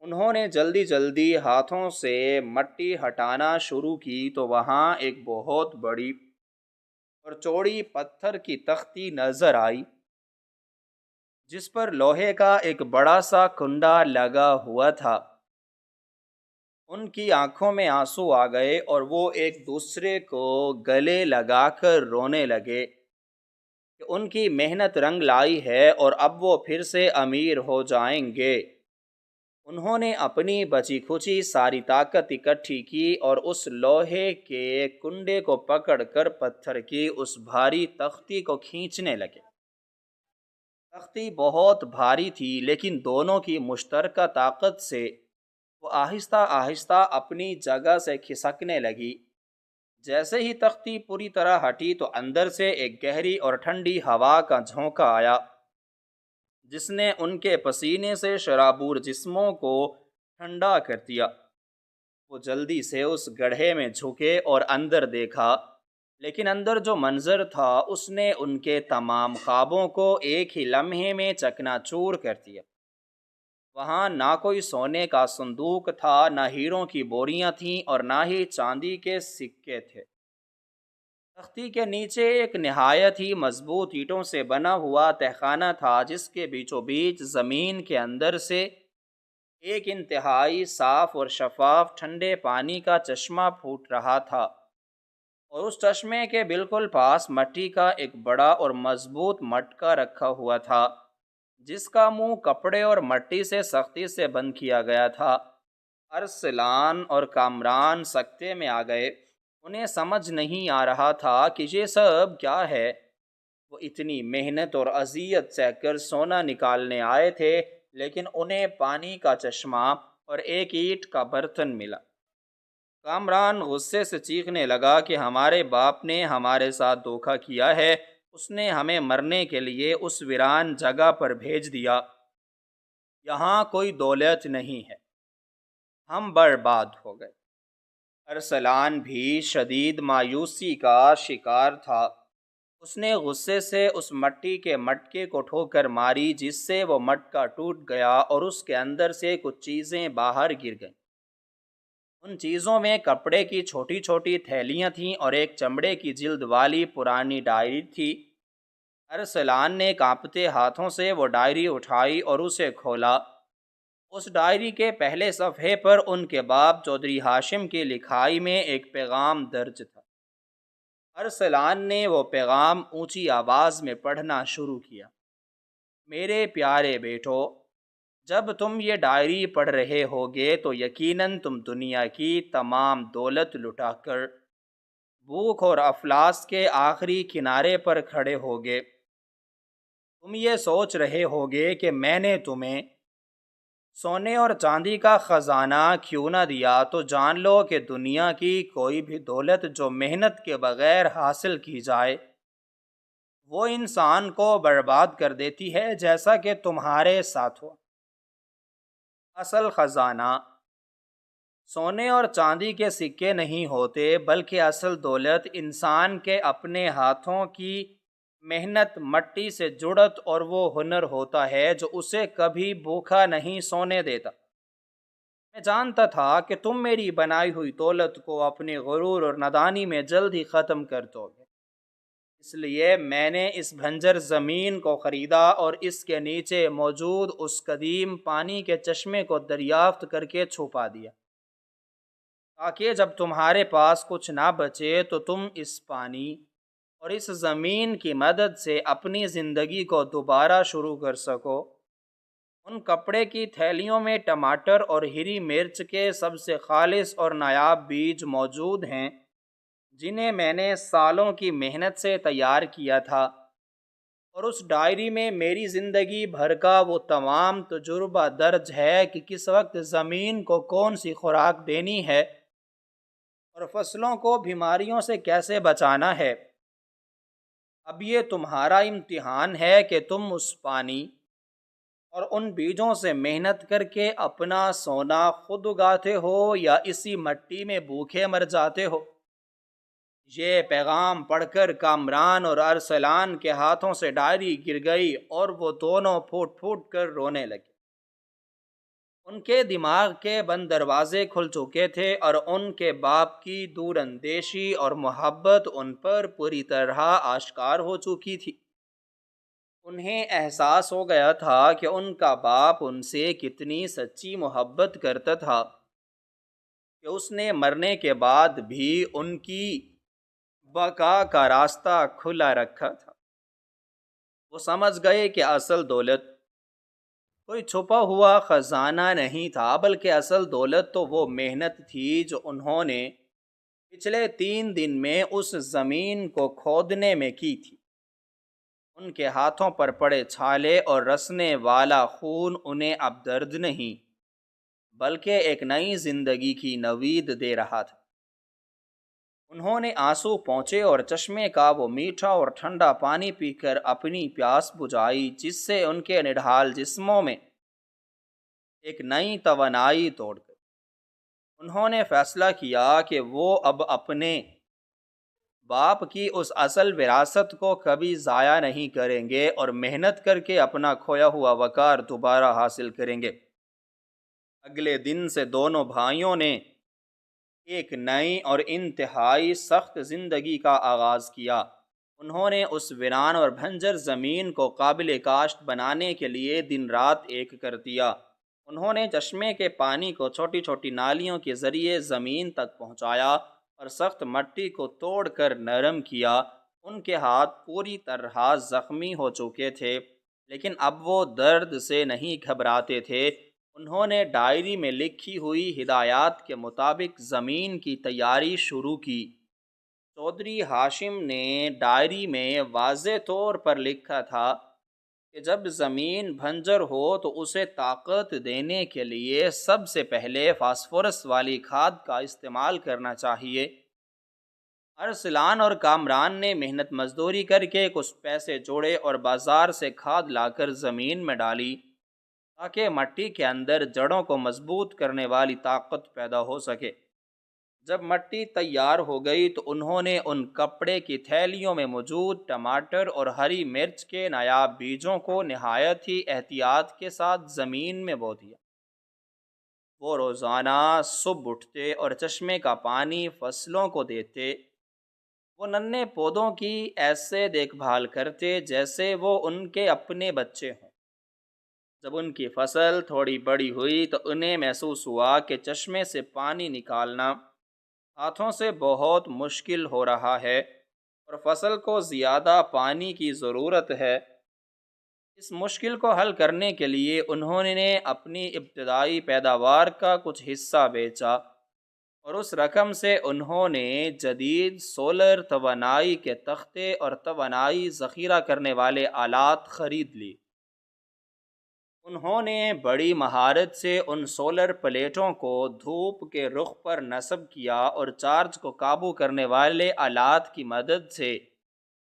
انہوں نے جلدی جلدی ہاتھوں سے مٹی ہٹانا شروع کی تو وہاں ایک بہت بڑی اور چوڑی پتھر کی تختی نظر آئی، جس پر لوہے کا ایک بڑا سا کنڈا لگا ہوا تھا۔ ان کی آنکھوں میں آنسو آ گئے اور وہ ایک دوسرے کو گلے لگا کر رونے لگے کہ ان کی محنت رنگ لائی ہے اور اب وہ پھر سے امیر ہو جائیں گے۔ انہوں نے اپنی بچی کھچی ساری طاقت اکٹھی کی اور اس لوہے کے کنڈے کو پکڑ کر پتھر کی اس بھاری تختی کو کھینچنے لگے۔ تختی بہت بھاری تھی، لیکن دونوں کی مشترکہ طاقت سے وہ آہستہ آہستہ اپنی جگہ سے کھسکنے لگی۔ جیسے ہی تختی پوری طرح ہٹی تو اندر سے ایک گہری اور ٹھنڈی ہوا کا جھونکا آیا، جس نے ان کے پسینے سے شرابور جسموں کو ٹھنڈا کر دیا۔ وہ جلدی سے اس گڑھے میں جھکے اور اندر دیکھا، لیکن اندر جو منظر تھا اس نے ان کے تمام خوابوں کو ایک ہی لمحے میں چکنا چور کر دیا۔ وہاں نہ کوئی سونے کا صندوق تھا، نہ ہیروں کی بوریاں تھیں اور نہ ہی چاندی کے سکے تھے۔ تختی کے نیچے ایک نہایت ہی مضبوط اینٹوں سے بنا ہوا تہخانہ تھا، جس کے بیچوں بیچ زمین کے اندر سے ایک انتہائی صاف اور شفاف ٹھنڈے پانی کا چشمہ پھوٹ رہا تھا، اور اس چشمے کے بالکل پاس مٹی کا ایک بڑا اور مضبوط مٹکا رکھا ہوا تھا، جس کا منہ کپڑے اور مٹی سے سختی سے بند کیا گیا تھا۔ ارسلان اور کامران سکتے میں آ گئے۔ انہیں سمجھ نہیں آ رہا تھا کہ یہ سب کیا ہے۔ وہ اتنی محنت اور اذیت سہ کر سونا نکالنے آئے تھے، لیکن انہیں پانی کا چشمہ اور ایک اینٹ کا برتن ملا۔ کامران غصے سے چیخنے لگا کہ ہمارے باپ نے ہمارے ساتھ دھوکہ کیا ہے، اس نے ہمیں مرنے کے لیے اس ویران جگہ پر بھیج دیا۔ یہاں کوئی دولت نہیں ہے، ہم برباد ہو گئے۔ ارسلان بھی شدید مایوسی کا شکار تھا۔ اس نے غصے سے اس مٹی کے مٹکے کو ٹھوکر ماری، جس سے وہ مٹکا ٹوٹ گیا اور اس کے اندر سے کچھ چیزیں باہر گر گئیں۔ ان چیزوں میں کپڑے کی چھوٹی چھوٹی تھیلیاں تھیں اور ایک چمڑے کی جلد والی پرانی ڈائری تھی۔ ارسلان نے کانپتے ہاتھوں سے وہ ڈائری اٹھائی اور اسے کھولا۔ اس ڈائری کے پہلے صفحے پر ان کے باپ چودھری ہاشم کی لکھائی میں ایک پیغام درج تھا۔ ارسلان نے وہ پیغام اونچی آواز میں پڑھنا شروع کیا۔ میرے پیارے بیٹو، جب تم یہ ڈائری پڑھ رہے ہوگے تو یقیناً تم دنیا کی تمام دولت لٹا کر بھوک اور افلاس کے آخری کنارے پر کھڑے ہوگے۔ تم یہ سوچ رہے ہوگے کہ میں نے تمہیں سونے اور چاندی کا خزانہ کیوں نہ دیا، تو جان لو کہ دنیا کی کوئی بھی دولت جو محنت کے بغیر حاصل کی جائے وہ انسان کو برباد کر دیتی ہے، جیسا کہ تمہارے ساتھ ہوا۔ اصل خزانہ سونے اور چاندی کے سکے نہیں ہوتے، بلکہ اصل دولت انسان کے اپنے ہاتھوں کی محنت، مٹی سے جڑت اور وہ ہنر ہوتا ہے جو اسے کبھی بھوکا نہیں سونے دیتا۔ میں جانتا تھا کہ تم میری بنائی ہوئی دولت کو اپنے غرور اور نادانی میں جلد ہی ختم کر دو گے، اس لیے میں نے اس بنجر زمین کو خریدا اور اس کے نیچے موجود اس قدیم پانی کے چشمے کو دریافت کر کے چھپا دیا، تاکہ جب تمہارے پاس کچھ نہ بچے تو تم اس پانی اور اس زمین کی مدد سے اپنی زندگی کو دوبارہ شروع کر سکو۔ ان کپڑے کی تھیلیوں میں ٹماٹر اور ہری مرچ کے سب سے خالص اور نایاب بیج موجود ہیں، جنہیں میں نے سالوں کی محنت سے تیار کیا تھا، اور اس ڈائری میں میری زندگی بھر کا وہ تمام تجربہ درج ہے کہ کس وقت زمین کو کون سی خوراک دینی ہے اور فصلوں کو بیماریوں سے کیسے بچانا ہے۔ اب یہ تمہارا امتحان ہے کہ تم اس پانی اور ان بیجوں سے محنت کر کے اپنا سونا خود اگاتے ہو یا اسی مٹی میں بھوکے مر جاتے ہو۔ یہ پیغام پڑھ کر کامران اور ارسلان کے ہاتھوں سے ڈائری گر گئی اور وہ دونوں پھوٹ پھوٹ کر رونے لگے۔ ان کے دماغ کے بند دروازے کھل چکے تھے اور ان کے باپ کی دور اندیشی اور محبت ان پر پوری طرح آشکار ہو چکی تھی۔ انہیں احساس ہو گیا تھا کہ ان کا باپ ان سے کتنی سچی محبت کرتا تھا کہ اس نے مرنے کے بعد بھی ان کی بقا کا راستہ کھلا رکھا تھا۔ وہ سمجھ گئے کہ اصل دولت کوئی چھپا ہوا خزانہ نہیں تھا، بلکہ اصل دولت تو وہ محنت تھی جو انہوں نے پچھلے 3 دن میں اس زمین کو کھودنے میں کی تھی۔ ان کے ہاتھوں پر پڑے چھالے اور رسنے والا خون انہیں اب درد نہیں، بلکہ ایک نئی زندگی کی نوید دے رہا تھا۔ انہوں نے آنسو پونچھے اور چشمے کا وہ میٹھا اور ٹھنڈا پانی پی کر اپنی پیاس بجھائی، جس سے ان کے نڈھال جسموں میں ایک نئی توانائی توڑ گئی۔ انہوں نے فیصلہ کیا کہ وہ اب اپنے باپ کی اس اصل وراثت کو کبھی ضائع نہیں کریں گے اور محنت کر کے اپنا کھویا ہوا وقار دوبارہ حاصل کریں گے۔ اگلے دن سے دونوں بھائیوں نے ایک نئی اور انتہائی سخت زندگی کا آغاز کیا۔ انہوں نے اس ویران اور بنجر زمین کو قابل کاشت بنانے کے لیے دن رات ایک کر دیا۔ انہوں نے چشمے کے پانی کو چھوٹی چھوٹی نالیوں کے ذریعے زمین تک پہنچایا اور سخت مٹی کو توڑ کر نرم کیا۔ ان کے ہاتھ پوری طرح زخمی ہو چکے تھے، لیکن اب وہ درد سے نہیں گھبراتے تھے۔ انہوں نے ڈائری میں لکھی ہوئی ہدایات کے مطابق زمین کی تیاری شروع کی۔ چودھری ہاشم نے ڈائری میں واضح طور پر لکھا تھا کہ جب زمین بنجر ہو تو اسے طاقت دینے کے لیے سب سے پہلے فاسفورس والی کھاد کا استعمال کرنا چاہیے۔ ارسلان اور کامران نے محنت مزدوری کر کے کچھ پیسے جوڑے اور بازار سے کھاد لا کر زمین میں ڈالی، تاکہ مٹی کے اندر جڑوں کو مضبوط کرنے والی طاقت پیدا ہو سکے۔ جب مٹی تیار ہو گئی تو انہوں نے ان کپڑے کی تھیلیوں میں موجود ٹماٹر اور ہری مرچ کے نایاب بیجوں کو نہایت ہی احتیاط کے ساتھ زمین میں بو دیا۔ وہ روزانہ صبح اٹھتے اور چشمے کا پانی فصلوں کو دیتے۔ وہ ننھے پودوں کی ایسے دیکھ بھال کرتے جیسے وہ ان کے اپنے بچے ہوں۔ جب ان کی فصل تھوڑی بڑی ہوئی تو انہیں محسوس ہوا کہ چشمے سے پانی نکالنا ہاتھوں سے بہت مشکل ہو رہا ہے اور فصل کو زیادہ پانی کی ضرورت ہے۔ اس مشکل کو حل کرنے کے لیے انہوں نے اپنی ابتدائی پیداوار کا کچھ حصہ بیچا اور اس رقم سے انہوں نے جدید سولر توانائی کے تختے اور توانائی ذخیرہ کرنے والے آلات خرید لی۔ انہوں نے بڑی مہارت سے ان سولر پلیٹوں کو دھوپ کے رخ پر نصب کیا اور چارج کو قابو کرنے والے آلات کی مدد سے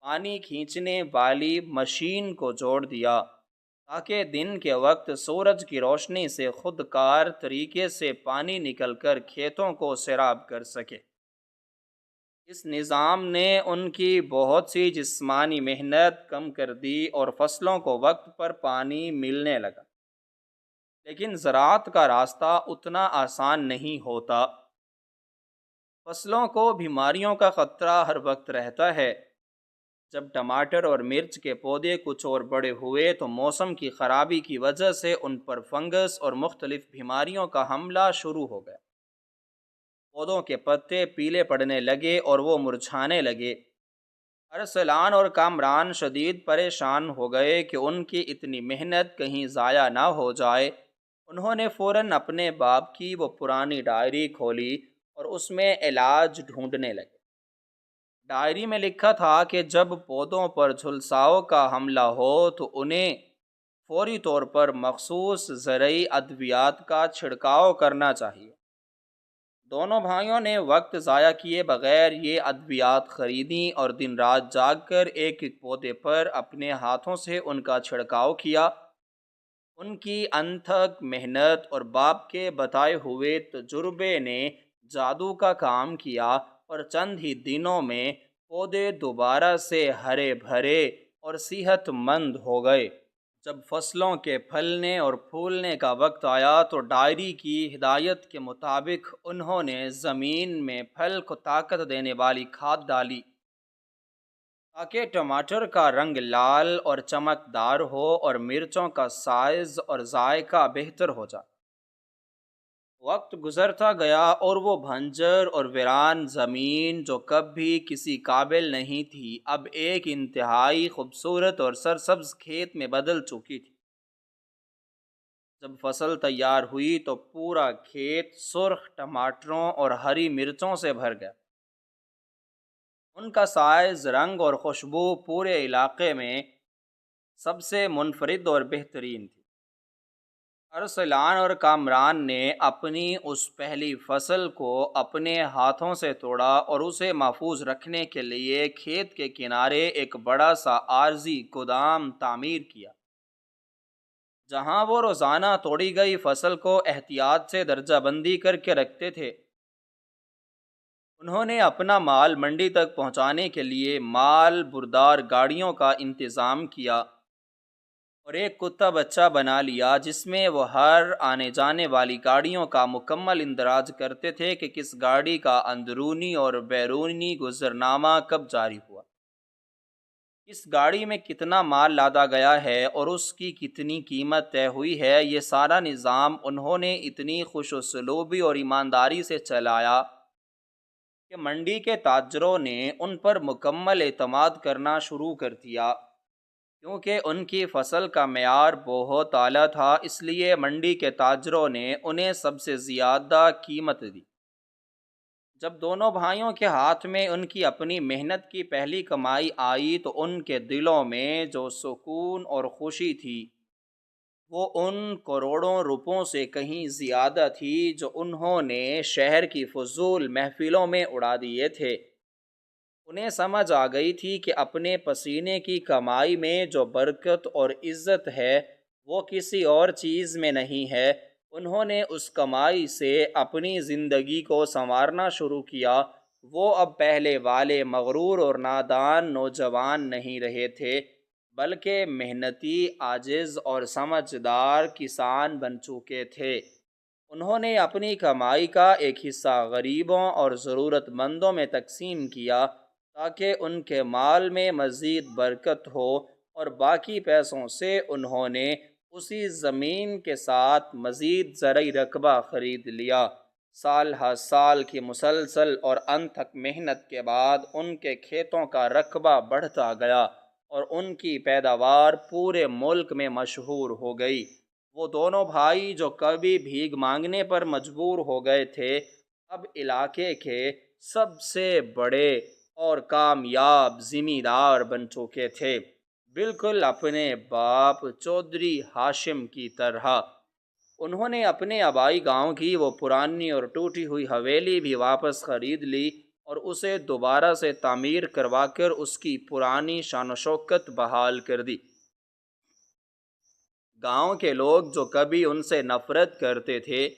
پانی کھینچنے والی مشین کو جوڑ دیا، تاکہ دن کے وقت سورج کی روشنی سے خود کار طریقے سے پانی نکل کر کھیتوں کو سیراب کر سکے۔ اس نظام نے ان کی بہت سی جسمانی محنت کم کر دی اور فصلوں کو وقت پر پانی ملنے لگا۔ لیکن زراعت کا راستہ اتنا آسان نہیں ہوتا۔ فصلوں کو بیماریوں کا خطرہ ہر وقت رہتا ہے۔ جب ٹماٹر اور مرچ کے پودے کچھ اور بڑے ہوئے تو موسم کی خرابی کی وجہ سے ان پر فنگس اور مختلف بیماریوں کا حملہ شروع ہو گیا۔ پودوں کے پتے پیلے پڑنے لگے اور وہ مرجھانے لگے۔ ارسلان اور کامران شدید پریشان ہو گئے کہ ان کی اتنی محنت کہیں ضائع نہ ہو جائے۔ انہوں نے فوراً اپنے باپ کی وہ پرانی ڈائری کھولی اور اس میں علاج ڈھونڈنے لگے۔ ڈائری میں لکھا تھا کہ جب پودوں پر جھلساؤ کا حملہ ہو تو انہیں فوری طور پر مخصوص زرعی ادویات کا چھڑکاؤ کرنا چاہیے۔ دونوں بھائیوں نے وقت ضائع کیے بغیر یہ ادویات خریدیں اور دن رات جاگ کر ایک ایک پودے پر اپنے ہاتھوں سے ان کا چھڑکاؤ کیا۔ ان کی انتھک محنت اور باپ کے بتائے ہوئے تجربے نے جادو کا کام کیا اور چند ہی دنوں میں پودے دوبارہ سے ہرے بھرے اور صحت مند ہو گئے۔ جب فصلوں کے پھلنے اور پھولنے کا وقت آیا تو ڈائری کی ہدایت کے مطابق انہوں نے زمین میں پھل کو طاقت دینے والی کھاد ڈالی تاکہ ٹماٹر کا رنگ لال اور چمکدار ہو اور مرچوں کا سائز اور ذائقہ بہتر ہو جائے۔ وقت گزرتا گیا اور وہ بنجر اور ویران زمین جو کبھی کسی قابل نہیں تھی اب ایک انتہائی خوبصورت اور سرسبز کھیت میں بدل چکی تھی۔ جب فصل تیار ہوئی تو پورا کھیت سرخ ٹماٹروں اور ہری مرچوں سے بھر گیا۔ ان کا سائز، رنگ اور خوشبو پورے علاقے میں سب سے منفرد اور بہترین تھی۔ ارسلان اور کامران نے اپنی اس پہلی فصل کو اپنے ہاتھوں سے توڑا اور اسے محفوظ رکھنے کے لیے کھیت کے کنارے ایک بڑا سا عارضی گودام تعمیر کیا، جہاں وہ روزانہ توڑی گئی فصل کو احتیاط سے درجہ بندی کر کے رکھتے تھے۔ انہوں نے اپنا مال منڈی تک پہنچانے کے لیے مال بردار گاڑیوں کا انتظام کیا اور ایک کتا بچہ بنا لیا جس میں وہ ہر آنے جانے والی گاڑیوں کا مکمل اندراج کرتے تھے کہ کس گاڑی کا اندرونی اور بیرونی گزرنامہ کب جاری ہوا، اس گاڑی میں کتنا مال لادا گیا ہے اور اس کی کتنی قیمت طے ہوئی ہے۔ یہ سارا نظام انہوں نے اتنی خوش اسلوبی اور ایمانداری سے چلایا کہ منڈی کے تاجروں نے ان پر مکمل اعتماد کرنا شروع کر دیا۔ کیونکہ ان کی فصل کا معیار بہت اعلیٰ تھا اس لیے منڈی کے تاجروں نے انہیں سب سے زیادہ قیمت دی۔ جب دونوں بھائیوں کے ہاتھ میں ان کی اپنی محنت کی پہلی کمائی آئی تو ان کے دلوں میں جو سکون اور خوشی تھی وہ ان کروڑوں روپوں سے کہیں زیادہ تھی جو انہوں نے شہر کی فضول محفلوں میں اڑا دیے تھے۔ انہیں سمجھ آ گئی تھی کہ اپنے پسینے کی کمائی میں جو برکت اور عزت ہے وہ کسی اور چیز میں نہیں ہے۔ انہوں نے اس کمائی سے اپنی زندگی کو سنوارنا شروع کیا۔ وہ اب پہلے والے مغرور اور نادان نوجوان نہیں رہے تھے بلکہ محنتی، عاجز اور سمجھدار کسان بن چکے تھے۔ انہوں نے اپنی کمائی کا ایک حصہ غریبوں اور ضرورت مندوں میں تقسیم کیا تاکہ ان کے مال میں مزید برکت ہو، اور باقی پیسوں سے انہوں نے اسی زمین کے ساتھ مزید زرعی رقبہ خرید لیا۔ سال ہر سال کی مسلسل اور انتھک محنت کے بعد ان کے کھیتوں کا رقبہ بڑھتا گیا اور ان کی پیداوار پورے ملک میں مشہور ہو گئی۔ وہ دونوں بھائی جو کبھی بھیک مانگنے پر مجبور ہو گئے تھے اب علاقے کے سب سے بڑے اور کامیاب زمیندار بن چکے تھے، بالکل اپنے باپ چودھری ہاشم کی طرح۔ انہوں نے اپنے آبائی گاؤں کی وہ پرانی اور ٹوٹی ہوئی حویلی بھی واپس خرید لی اور اسے دوبارہ سے تعمیر کروا کر اس کی پرانی شان و شوکت بحال کر دی۔ گاؤں کے لوگ جو کبھی ان سے نفرت کرتے تھے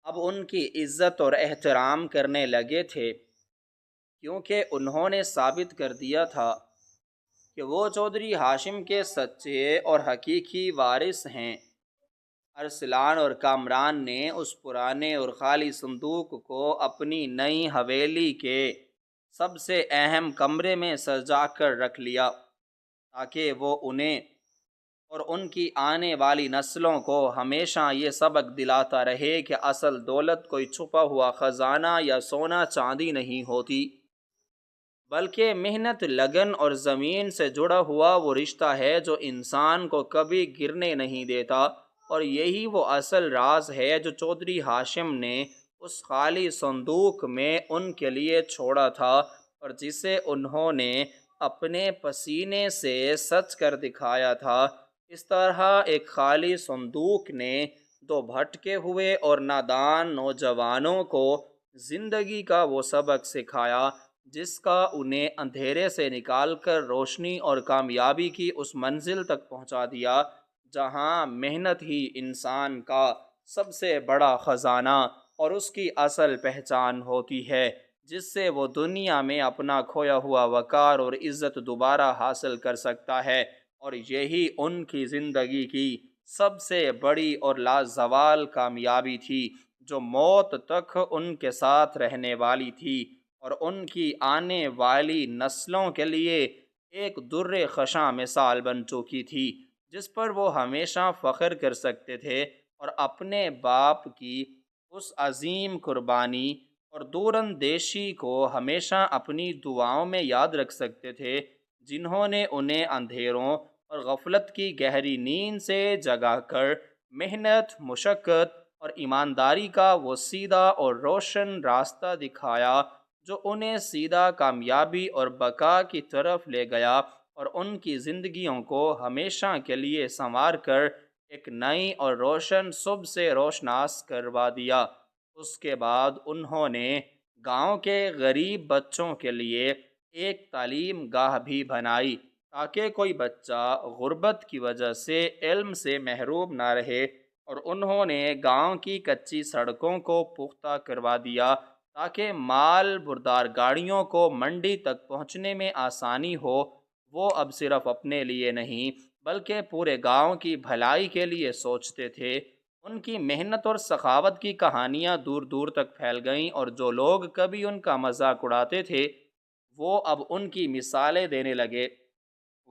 اب ان کی عزت اور احترام کرنے لگے تھے، کیونکہ انہوں نے ثابت کر دیا تھا کہ وہ چودھری ہاشم کے سچے اور حقیقی وارث ہیں۔ ارسلان اور کامران نے اس پرانے اور خالی صندوق کو اپنی نئی حویلی کے سب سے اہم کمرے میں سجا کر رکھ لیا، تاکہ وہ انہیں اور ان کی آنے والی نسلوں کو ہمیشہ یہ سبق دلاتا رہے کہ اصل دولت کوئی چھپا ہوا خزانہ یا سونا چاندی نہیں ہوتی، بلکہ محنت، لگن اور زمین سے جڑا ہوا وہ رشتہ ہے جو انسان کو کبھی گرنے نہیں دیتا۔ اور یہی وہ اصل راز ہے جو چودھری ہاشم نے اس خالی صندوق میں ان کے لیے چھوڑا تھا، اور جسے انہوں نے اپنے پسینے سے سچ کر دکھایا تھا۔ اس طرح ایک خالی صندوق نے دو بھٹکے ہوئے اور نادان نوجوانوں کو زندگی کا وہ سبق سکھایا جس کا انہیں اندھیرے سے نکال کر روشنی اور کامیابی کی اس منزل تک پہنچا دیا جہاں محنت ہی انسان کا سب سے بڑا خزانہ اور اس کی اصل پہچان ہوتی ہے، جس سے وہ دنیا میں اپنا کھویا ہوا وقار اور عزت دوبارہ حاصل کر سکتا ہے۔ اور یہی ان کی زندگی کی سب سے بڑی اور لازوال کامیابی تھی، جو موت تک ان کے ساتھ رہنے والی تھی اور ان کی آنے والی نسلوں کے لیے ایک در خشاں مثال بن چکی تھی، جس پر وہ ہمیشہ فخر کر سکتے تھے اور اپنے باپ کی اس عظیم قربانی اور دوراندیشی کو ہمیشہ اپنی دعاؤں میں یاد رکھ سکتے تھے، جنہوں نے انہیں اندھیروں اور غفلت کی گہری نیند سے جگا کر محنت، مشقت اور ایمانداری کا وہ سیدھا اور روشن راستہ دکھایا جو انہیں سیدھا کامیابی اور بقا کی طرف لے گیا اور ان کی زندگیوں کو ہمیشہ کے لیے سنوار کر ایک نئی اور روشن صبح سے روشناس کروا دیا۔ اس کے بعد انہوں نے گاؤں کے غریب بچوں کے لیے ایک تعلیم گاہ بھی بنائی، تاکہ کوئی بچہ غربت کی وجہ سے علم سے محروم نہ رہے، اور انہوں نے گاؤں کی کچی سڑکوں کو پختہ کروا دیا تاکہ مال بردار گاڑیوں کو منڈی تک پہنچنے میں آسانی ہو۔ وہ اب صرف اپنے لیے نہیں بلکہ پورے گاؤں کی بھلائی کے لیے سوچتے تھے۔ ان کی محنت اور سخاوت کی کہانیاں دور دور تک پھیل گئیں، اور جو لوگ کبھی ان کا مذاق اڑاتے تھے وہ اب ان کی مثالیں دینے لگے۔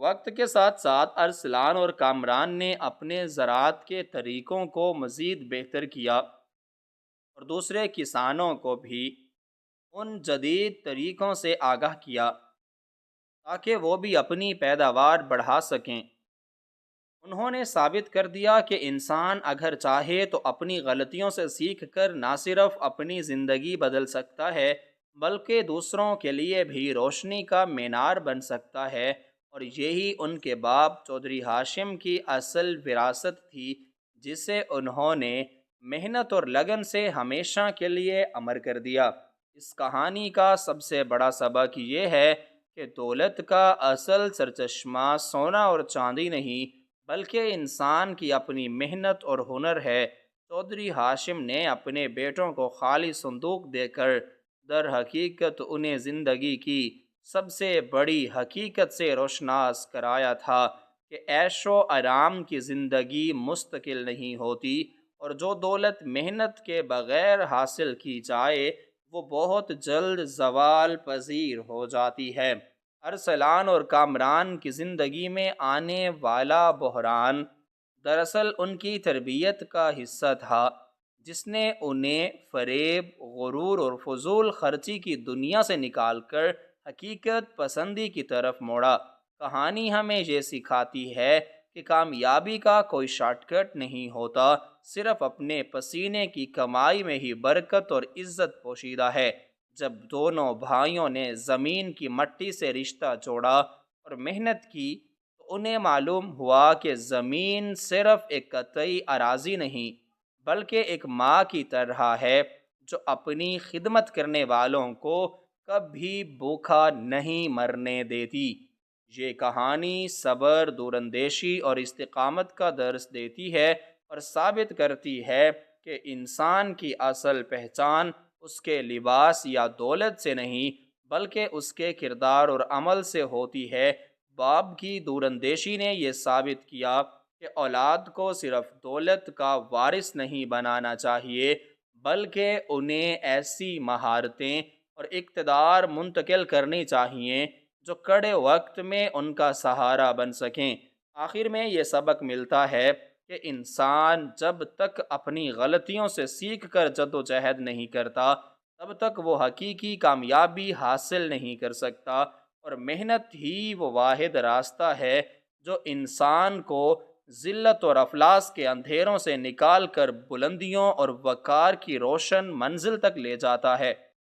وقت کے ساتھ ساتھ ارسلان اور کامران نے اپنے زراعت کے طریقوں کو مزید بہتر کیا اور دوسرے کسانوں کو بھی ان جدید طریقوں سے آگاہ کیا تاکہ وہ بھی اپنی پیداوار بڑھا سکیں۔ انہوں نے ثابت کر دیا کہ انسان اگر چاہے تو اپنی غلطیوں سے سیکھ کر نہ صرف اپنی زندگی بدل سکتا ہے بلکہ دوسروں کے لیے بھی روشنی کا مینار بن سکتا ہے، اور یہی ان کے باپ چودھری ہاشم کی اصل وراثت تھی جسے انہوں نے محنت اور لگن سے ہمیشہ کے لیے امر کر دیا۔ اس کہانی کا سب سے بڑا سبق یہ ہے کہ دولت کا اصل سرچشمہ سونا اور چاندی نہیں بلکہ انسان کی اپنی محنت اور ہنر ہے۔ چودھری ہاشم نے اپنے بیٹوں کو خالی صندوق دے کر در حقیقت انہیں زندگی کی سب سے بڑی حقیقت سے روشناس کرایا تھا کہ عیش و آرام کی زندگی مستقل نہیں ہوتی، اور جو دولت محنت کے بغیر حاصل کی جائے وہ بہت جلد زوال پذیر ہو جاتی ہے۔ ارسلان اور کامران کی زندگی میں آنے والا بحران دراصل ان کی تربیت کا حصہ تھا، جس نے انہیں فریب، غرور اور فضول خرچی کی دنیا سے نکال کر حقیقت پسندی کی طرف موڑا۔ کہانی ہمیں یہ سکھاتی ہے کہ کامیابی کا کوئی شارٹ کٹ نہیں ہوتا، صرف اپنے پسینے کی کمائی میں ہی برکت اور عزت پوشیدہ ہے۔ جب دونوں بھائیوں نے زمین کی مٹی سے رشتہ جوڑا اور محنت کی تو انہیں معلوم ہوا کہ زمین صرف ایک قطعی اراضی نہیں بلکہ ایک ماں کی طرح ہے جو اپنی خدمت کرنے والوں کو کبھی بھوکا نہیں مرنے دیتی۔ یہ کہانی صبر، دوراندیشی اور استقامت کا درس دیتی ہے اور ثابت کرتی ہے کہ انسان کی اصل پہچان اس کے لباس یا دولت سے نہیں بلکہ اس کے کردار اور عمل سے ہوتی ہے۔ باپ کی دوراندیشی نے یہ ثابت کیا کہ اولاد کو صرف دولت کا وارث نہیں بنانا چاہیے بلکہ انہیں ایسی مہارتیں اور اقتدار منتقل کرنی چاہیے جو کڑے وقت میں ان کا سہارا بن سکیں۔ آخر میں یہ سبق ملتا ہے کہ انسان جب تک اپنی غلطیوں سے سیکھ کر جد و جہد نہیں کرتا تب تک وہ حقیقی کامیابی حاصل نہیں کر سکتا، اور محنت ہی وہ واحد راستہ ہے جو انسان کو ذلت اور افلاس کے اندھیروں سے نکال کر بلندیوں اور وقار کی روشن منزل تک لے جاتا ہے۔